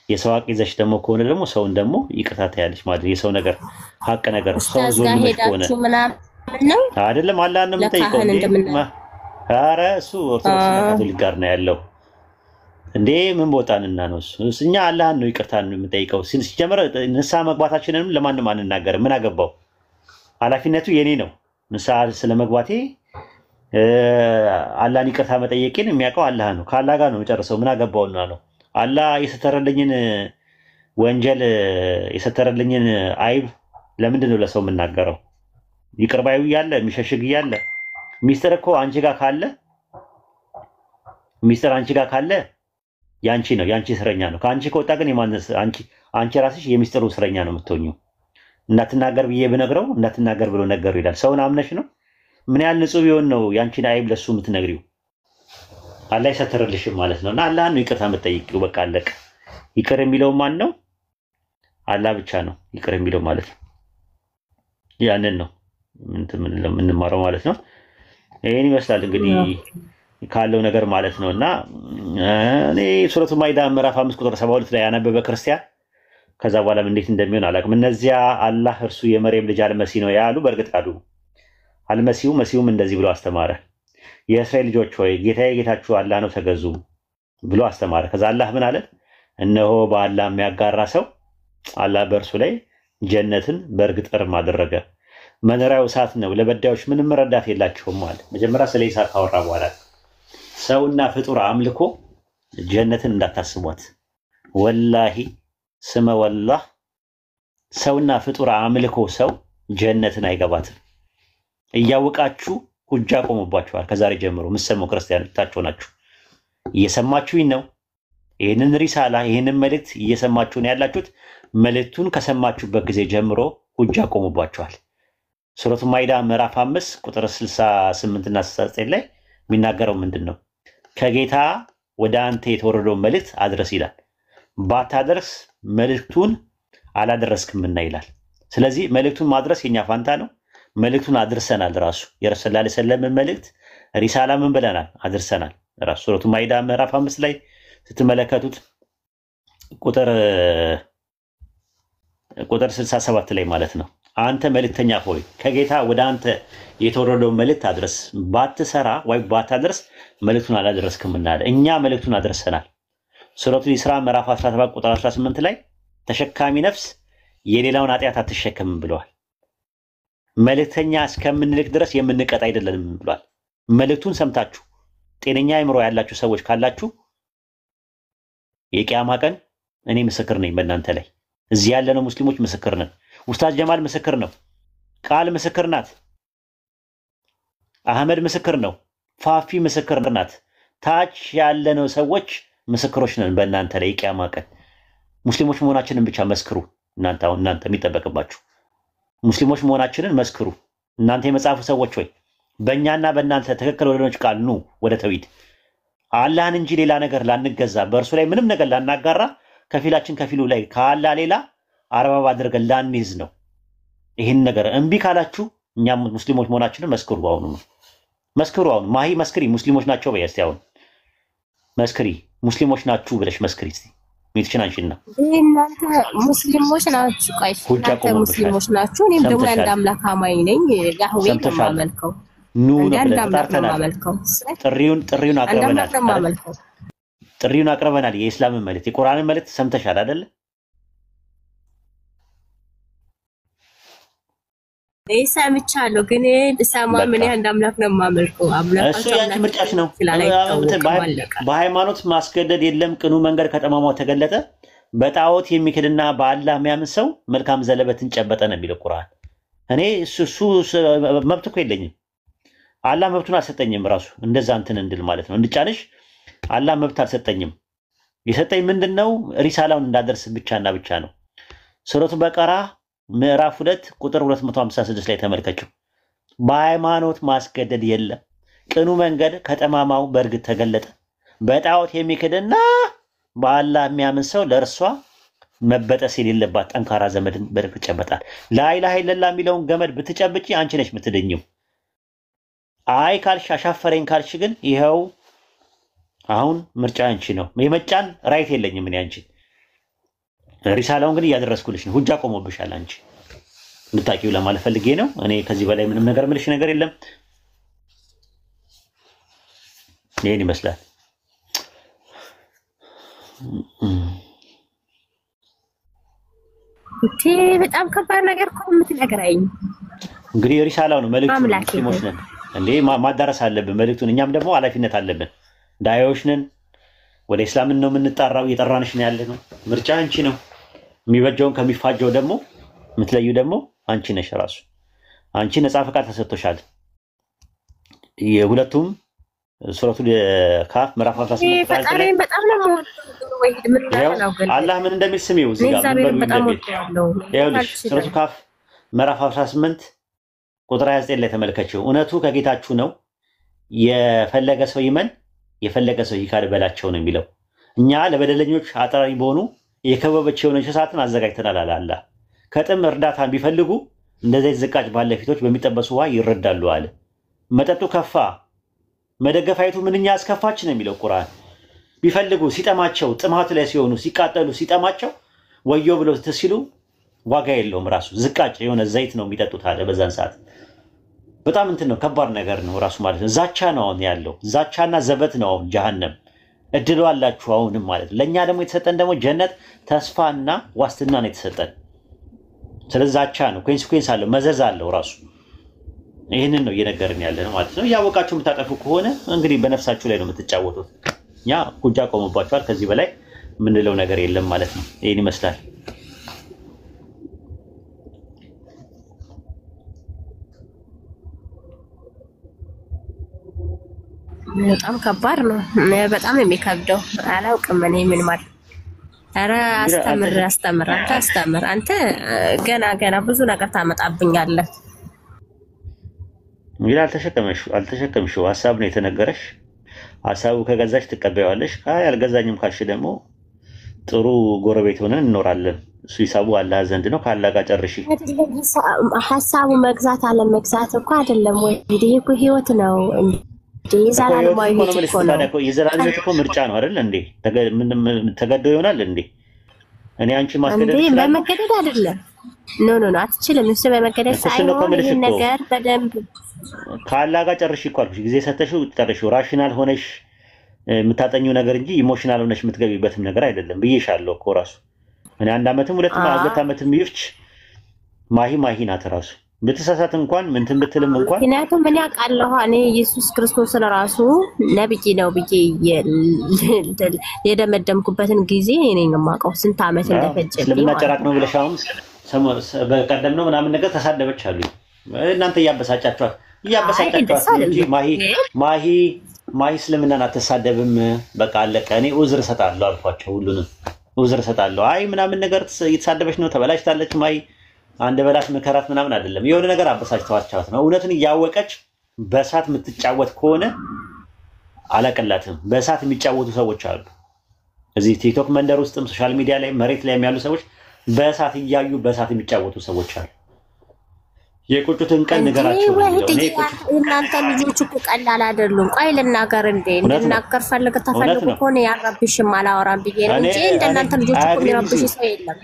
የሰው ሀቅ ይዘሽ ደግሞ ከሆነ ደግሞ ሰውን ደግሞ ይቅርታ ታያለሽ ማለት ነው። የሰው ነገር ሀቅ ነገር ሰው ዞልመሽ ከሆነ ነው አይደለም አላህን ነው የምትጠይቀው እንዴ? ኧረ እሱ ኦርቶዶክስ ካቶሊክ ጋር ነው ያለው እንዴ? ምን ቦታንና ነው እሱ? እኛ አላህን ነው ይቅርታ ነው የምንጠይቀው። ሲጀመር ንስሐ መግባታችንንም ለማንም አንናገርም። ምን አገባው? ኃላፊነቱ የኔ ነው። ንስሐ ስለመግባቴ አላህን ይቅርታ መጠየቄን የሚያውቀው አላህ ነው። ከአላህ ጋር ነው የጨርሰው። ምን አገባውና ነው? አላህ የሰተረልኝን ወንጀል የሰተረልኝን አይብ ለምንድን ነው ለሰው የምናገረው? ይቅር ባዩ እያለ የሚሸሽግ እያለ ሚስጥር እኮ አንቺ ጋር ካለ ሚስጥር አንቺ ጋር ካለ ያንቺ ነው፣ ያንቺ እስረኛ ነው። ከአንቺ ከወጣ ግን የማንስ አንቺ ራስሽ የሚስጥሩ እስረኛ ነው የምትሆኚው። እንዳትናገር ብዬ ብነግረው እንዳትናገር ብሎ ነገሩ ይላል። ሰውን አምነሽ ነው? ምን ያህል ንጹህ ቢሆን ነው ያንቺን አይብ ለሱ የምትነግሪው? አላህ ይሰትርልሽም ማለት ነው። እና አላህን ነው ይቅርታ የምትጠይቂው። በቃ አለቀ። ይቅር የሚለው ማን ነው? አላህ ብቻ ነው ይቅር የሚለው ማለት ነው። ያንን ነው የምንማረው ማለት ነው። ይሄን ይመስላል እንግዲህ ካለው ነገር ማለት ነው። እና እኔ ሱረቱ ማኢዳ ምዕራፍ 5 ቁጥር 72 ላይ ያነበበ ክርስቲያን ከዛ በኋላ እንዴት እንደሚሆን አላውቅም። እነዚያ አላህ እርሱ የመርየም ልጅ አልመሲህ ነው ያሉ በእርግጥ አሉ። መሲሁም እንደዚህ ብሎ አስተማረ። የእስራኤል ልጆች ሆይ ጌታዬ ጌታችሁ አላህ ነው ተገዙ ብሎ አስተማረ። ከዛ አላህ ምን አለ? እነሆ በአላህ የሚያጋራ ሰው አላህ በእርሱ ላይ ጀነትን በእርግጥ እርም አደረገ፣ መኖሪያው እሳት ነው፣ ለበዳዮች ምንም ረዳት የላቸውም አለ። መጀመሪያ ስለ እሳት ካወራ በኋላ ሰውና ፍጡር አምልኮ ጀነትን እንዳታስቧት። ወላሂ ስመ ወላህ ሰውና ፍጡር አምልኮ ሰው ጀነትን አይገባትም። እያወቃችሁ ሁጃ ቆሙባችኋል። ከዛሬ ጀምሮ የምትሰሙ ክርስቲያኖቻችሁ ናችሁ። እየሰማችሁኝ ነው። ይህንን ሪሳላ ይህንን መልእክት እየሰማችሁ ነው ያላችሁት። መልእክቱን ከሰማችሁበት ጊዜ ጀምሮ ሁጃ ቆሙባችኋል። ሱረቱ ማኢዳ ምዕራፍ 5 ቁጥር 68 እና 69 ላይ የሚናገረው ምንድን ነው? ከጌታ ወደ አንተ የተወረደውን መልእክት አድረስ ይላል። ባታደርስ መልእክቱን አላደረስክምና ይላል። ስለዚህ መልእክቱን ማድረስ የኛ ፋንታ ነው። መልእክቱን አድርሰናል። ራሱ የረሱል ሰለላሁ ዐለይሂ ወሰለም መልእክት ሪሳላ ምን ብለናል? አድርሰናል። ራሱ ሱረቱ ማኢዳ ምዕራፍ 5 ላይ ስትመለከቱት ቁጥር 67 ላይ ማለት ነው። አንተ መልእክተኛ ሆይ ከጌታ ወደ አንተ የተወረደውን መልእክት አድረስ፣ ባትሰራ ወይ ባታደርስ መልእክቱን አላደረስክምና አለ። እኛ መልእክቱን አድርሰናል። ሱረቱ ኢስራ ምዕራፍ 17 ቁጥር 18 ላይ ተሸካሚ ነፍስ የሌላውን ኃጢአት አትሸከምም ብለዋል። መልእክተኛ እስከምንልክ ድረስ የምንቀጥ አይደለንም ብሏል። መልእክቱን ሰምታችሁ ጤነኛ አእምሮ ያላችሁ ሰዎች ካላችሁ የቂያማ ቀን እኔ ምስክር ነኝ በእናንተ ላይ። እዚህ ያለነው ሙስሊሞች ምስክር ነን። ኡስታዝ ጀማል ምስክር ነው። ቃል ምስክር ናት። አህመድ ምስክር ነው። ፋፊ ምስክር ናት። ታች ያለነው ሰዎች ምስክሮች ነን በእናንተ ላይ የቂያማ ቀን። ሙስሊሞች መሆናችንን ብቻ መስክሩ። እናንተ የሚጠበቅባችሁ ሙስሊሞች መሆናችንን መስክሩ። እናንተ የመጽሐፉ ሰዎች ሆይ በእኛና በእናንተ ትክክል ወደኖች ቃል ኑ ወደ ተውሂድ አላህን እንጂ ሌላ ነገር ላንገዛ፣ በእርሱ ላይ ምንም ነገር ላናጋራ፣ ከፊላችን ከፊሉ ላይ ከአላህ ሌላ አርባብ አድርገን ላንይዝ ነው። ይህን ነገር እምቢ ካላችሁ እኛም ሙስሊሞች መሆናችንን መስክሩ። አሁኑ መስክሩ። አሁን ማሂ መስክሪ። ሙስሊሞች ናቸው በይ እስቲ አሁን መስክሪ። ሙስሊሞች ናችሁ ብለሽ መስክሪ እስቲ። ሚትሽን አንቺና እናንተ ሙስሊሞች ናችሁ። ቆይ እናንተ ሙስሊሞች ናችሁ። እኔም ደግሞ አንድ አምላክ አማኝ ነኝ። ያህዌ ነው የማመልከው። ኑ ጥሪውን አቅርበናል። የኢስላምን መልእክት የቁርአንን መልእክት ሰምተሻል አይደለ? ሰምቻለሁ፣ ግን ብሰማ ምን ያህል አምላክ ነው የማመልከው? እሱ ያንቺ ምርጫሽ ነው። በሃይማኖት ማስገደድ የለም። ቅኑ መንገድ ከጠማማው ተገለጠ። በጣዖት የሚክድና በአላህ የሚያምን ሰው መልካም ዘለበትን ጨበጠ ነው የሚለው ቁርአን። እኔ እሱ መብት እኮ የለኝም። አላህ መብቱን አልሰጠኝም። ራሱ እንደዛ እንትን እንድል ማለት ነው እንድጫንሽ አላህ መብት አልሰጠኝም። የሰጠኝ ምንድነው? ሪሳላውን እንዳደርስ ብቻና ብቻ ነው። ሱረቱ በቀራ ምዕራፍ 2 ቁጥር 256 ላይ ተመልከቹ። በሃይማኖት ማስገደድ የለም። ቅኑ መንገድ ከጠማማው በእርግጥ ተገለጠ። በጣዖት የሚክድና በአላህ የሚያምን ሰው ለእርሷ መበጠስ የሌለባት ጠንካራ ዘመድን በእርግጥ ጨበጣል። ላኢላሃ ኢለላህ የሚለውን ገመድ ብትጨብጪ አንቺ ነሽ የምትድኝው። አይ ካልሽ አሻፈረኝ ካልሽ ግን ይኸው አሁን ምርጫ አንቺ ነው። የመጫን ራይት የለኝም እኔ አንቺ። ሪሳላውን ግን እያደረስኩልሽ ነው። ሁጃ ቆሞብሻል። አንቺ እንድታቂው ለማለት ፈልጌ ነው። እኔ ከዚህ በላይ ምንም ነገር ምልሽ ነገር የለም። ይሄን ይመስላል። እቴ በጣም ከባድ ነገር እኮ የምትነግረኝ። እንግዲህ ሪሳላው ነው መልእክቱ። ሙስሊሞች ነን እንዴ ማዳረስ አለብን መልእክቱን። እኛም ደግሞ ኃላፊነት አለብን። ዳዮች ነን። ወደ እስላም ነው የምንጣራው። እየጠራንሽ ነው ያለ ነው። ምርጫ አንቺ ነው። የሚበጀውን ከሚፋጀው ደግሞ የምትለዩ ደግሞ አንቺ ነሽ። ራሱ አንቺ ነፃ ፈቃድ ተሰጥቶሻል። የሁለቱም ሱረቱ ካፍ ምዕራፍ 18 ፈጣሪን በጣም ነው የምወደው። ወይ ምን ነው ግን አላህ ምን እንደሚል ስሚው እዚህ ጋር ምን እንደሚል ይኸውልሽ ሱረቱ ካፍ ምዕራፍ 18 ቁጥር 29 ላይ ተመልከችው። እውነቱ ከጌታችሁ ነው፣ የፈለገ ሰው ይመን የፈለገ ሰው ይካድ በላቸው ነው የሚለው። እኛ ለበደለኞች አጥራሪ በሆኑ የከበበች የሆነች እሳትን አዘጋጅተናል አለ አላህ። ከጥም እርዳታን ቢፈልጉ እንደዚህ ዝቃጭ ባለ ፊቶች በሚጠበሱ ውሃ ይረዳሉ አለ። መጠጡ ከፋ መደገፋይቱ ምንኛ አስከፋች ነው የሚለው ቁርአን። ቢፈልጉ ሲጠማቸው ጥማት ላይ ሲሆኑ ሲቃጠሉ ሲጠማቸው ወዮ ብለው ሲሉ ዋጋ የለውም። ራሱ ዝቃጭ የሆነ ዘይት ነው የሚጠጡት አለ በዛን ሰዓት። በጣም እንትን ነው ከባድ ነገር ነው ራሱ ማለት ነው። ዛቻ ነው አሁን ያለው ዛቻና ዘበት ነው አሁን ጀሃነም። እድሉ አላችሁ አሁንም ማለት ነው። ለኛ ደግሞ የተሰጠን ደግሞ ጀነት ተስፋና ዋስትና ነው የተሰጠን። ስለዚህ ዛቻ ነው ኮንሲኩዌንስ አለው መዘዝ አለው ራሱ። ይሄንን ነው እየነገርን ያለ ነው ማለት ነው። ያወቃችሁ የምታጠፉ ከሆነ እንግዲህ በነፍሳችሁ ላይ ነው የምትጫወቱት። ያ ሁጃ ቆመባችኋል። ከዚህ በላይ ምንለው ነገር የለም ማለት ነው። ይሄን ይመስላል። በጣም ከባድ ነው። በጣም የሚከብደው አላውቅም እኔ ምን ማለት ኧረ አስተምር አንተ ገና ብዙ ነገር ታመጣብኛለህ። እንግዲህ አልተሸከምሽው ሀሳብ ነው የተነገረሽ። ሀሳቡ ከገዛሽ ትቀበያለሽ። ያልገዛኝም ካልሽ ደግሞ ጥሩ ጎረቤት ሆነን እንኖራለን። እሱ ሂሳቡ አላህ ዘንድ ነው። ካላህ ጋር ጨርሺ። ሀሳቡ መግዛት አለመግዛት እኮ አይደለም ወይ? ይሄ እኮ ህይወት ነው እንዴ? የዘላለማዊ ህይወት እኮ ነው። የዘላለም እኮ ምርጫ ነው አይደል እንዴ? ተገዶ ይሆናል እንዴ? እኔ አንቺ ማስገደድ እንዴ? በመገደድ አይደለም። ኖ አትችልም። እሱ በመገደድ ሳይሆን ይሄ ነገር በደንብ ካላህ ጋር ጨርሺ እኮ አልኩሽ። ጊዜ ሰተሽው ጨርሺው። ራሽናል ሆነሽ የምታጠኚው ነገር እንጂ ኢሞሽናል ሆነሽ የምትገቢበትም ነገር አይደለም ብዬሻለሁ እኮ ራሱ። እኔ 1 ዓመትም 2 ዓመትም ይፍች ማሂ ናት ራሱ ብትሳሳት እንኳን ምንትን ብትልም እንኳን ምክንያቱም ምን ያውቃለሁ እኔ ኢየሱስ ክርስቶስ ለራሱ ነብይ ነው ብዬ የደመደምኩበትን ጊዜ እኔ ነኝ የማውቀው ስንት ዓመት እንደፈጀልኝ። ስለምን አጨራቅ ነው ብለሽ አሁን በቀደም ነው ምናምን ነገር ተሳደበች አሉ። እናንተ እያበሳጫችኋት እንጂ ማሂ ስለምናን አትሳደብም። በቃ አለቀ። እኔ ኡዝር እሰጣለሁ አልኳቸው። ሁሉንም ኡዝር እሰጣለሁ። አይ ምናምን ነገር እየተሳደበች ነው ተበላሽታለች ማሂ አንድ በላት መከራት ምናምን አይደለም። የሆነ ነገር አበሳጭተዋቻት ነው። እውነትን እያወቀች በእሳት የምትጫወት ከሆነ አላቀላትም። በእሳት የሚጫወቱ ሰዎች አሉ። እዚህ ቲክቶክ መንደር ውስጥም ሶሻል ሚዲያ ላይ መሬት ላይ ያሉ ሰዎች በእሳት እያዩ በእሳት የሚጫወቱ ሰዎች አሉ። የቁጭቱን ቀን ንገራቸው ነው። እናንተ ልጆች እኮ ቀላል አይደሉም። ቆይ ልናገር እንዴ እንድናገር ተፈልጉ ከሆነ ያረብሽም አላወራም ብዬ ነው እንጂ እንደናንተ ልጆች እኮ የሚረብሽ ሰው የለም።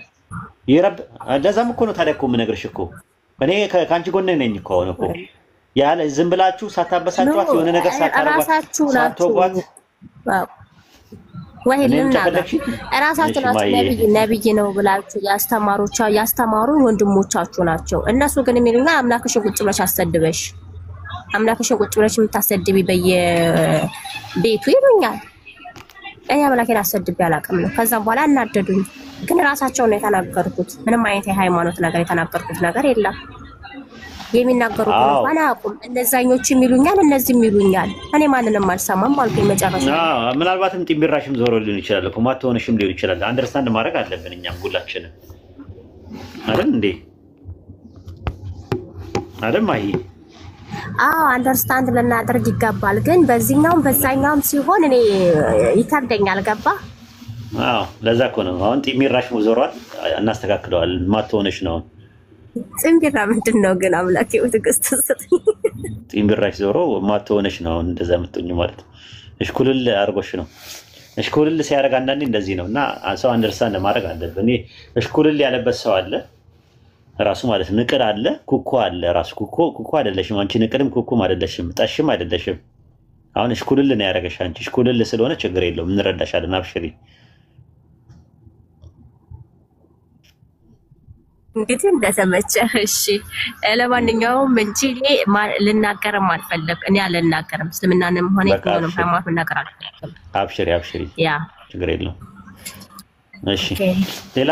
ይረብ እንደዛም እኮ ነው። ታዲያ እኮ የምነግርሽ እኮ እኔ ከአንቺ ጎን ነኝ እኮ አሁን እኮ ያለ ዝም ብላችሁ ሳታበሳጫት የሆነ ነገር ሳታረጋችሁ ሳትወቋት ወይ ልናገር እራሳችሁ ናችሁ ነብይ ነው ብላችሁ ያስተማሩ ወንድሞቻችሁ ናቸው። እነሱ ግን የሚሉና አምላክሽን ቁጭ ብለሽ አሰድበሽ አምላክሽን ቁጭ ብለሽ የምታሰድቢ በየቤቱ ይሉኛል። እኔ አምላኬን አሰድቤ አላውቅም ነው። ከዛም በኋላ እናደዱኝ። ግን ራሳቸው ነው የተናገርኩት። ምንም አይነት የሃይማኖት ነገር የተናገርኩት ነገር የለም። የሚናገሩት እንኳን አያውቁም። እነዛኞችም ይሉኛል እነዚህም ይሉኛል። እኔ ማንንም አልሰማም አልኩኝ መጨረሻ። ምናልባትም ጢምቢራሽም ዞሮ ሊሆን ይችላል እኮ ማትሆነሽም ሊሆን ይችላል። አንደርስታንድ ማድረግ አለብን እኛም ሁላችንም አይደል እንዴ? አይደል ማሂ? አንደርስታንድ ልናደርግ ይገባል። ግን በዚህኛውም በዛኛውም ሲሆን እኔ ይከብደኛል። ገባ? ለዛ እኮ ነው አሁን ጢምቢራሽ ዞሯል። እናስተካክለዋለን። ማትሆነሽ ነው ጢምቢራ ምንድን ነው ግን? አምላኬ ትዕግስት ስጠኝ። ጢምቢራሽ ዞሮ ማትሆነሽ ነው እንደዛ የምትሆኝ ማለት ነው። እሽኩልል አድርጎሽ ነው። እሽኩልል ሲያደርግ አንዳንዴ እንደዚህ ነው። እና ሰው አንደርስታንድ ማድረግ አለብን። እኔ እሽኩልል ያለበት ሰው አለ ራሱ ማለት ነው። ንቅል አለ፣ ኩኩ አለ። ራሱ ኩኩ አይደለሽም አንቺ፣ ንቅልም ኩኩም አይደለሽም፣ ጠሽም አይደለሽም። አሁን እሽኩልል ነው ያደረገሽ አንቺ። እሽኩልል ስለሆነ ችግር የለውም እንረዳሻለን። አብሽሪ። እንግዲህ እንደተመቸህ እሺ። ለማንኛውም እንጂ ልናገርም አልፈለግም። እኔ አልናገርም። እስልምናንም ሆነ የትኛውንም ሃይማኖት ልናገር አልፈለግም። አብሽሪ ያ ችግር የለውም። እሺ ሌላ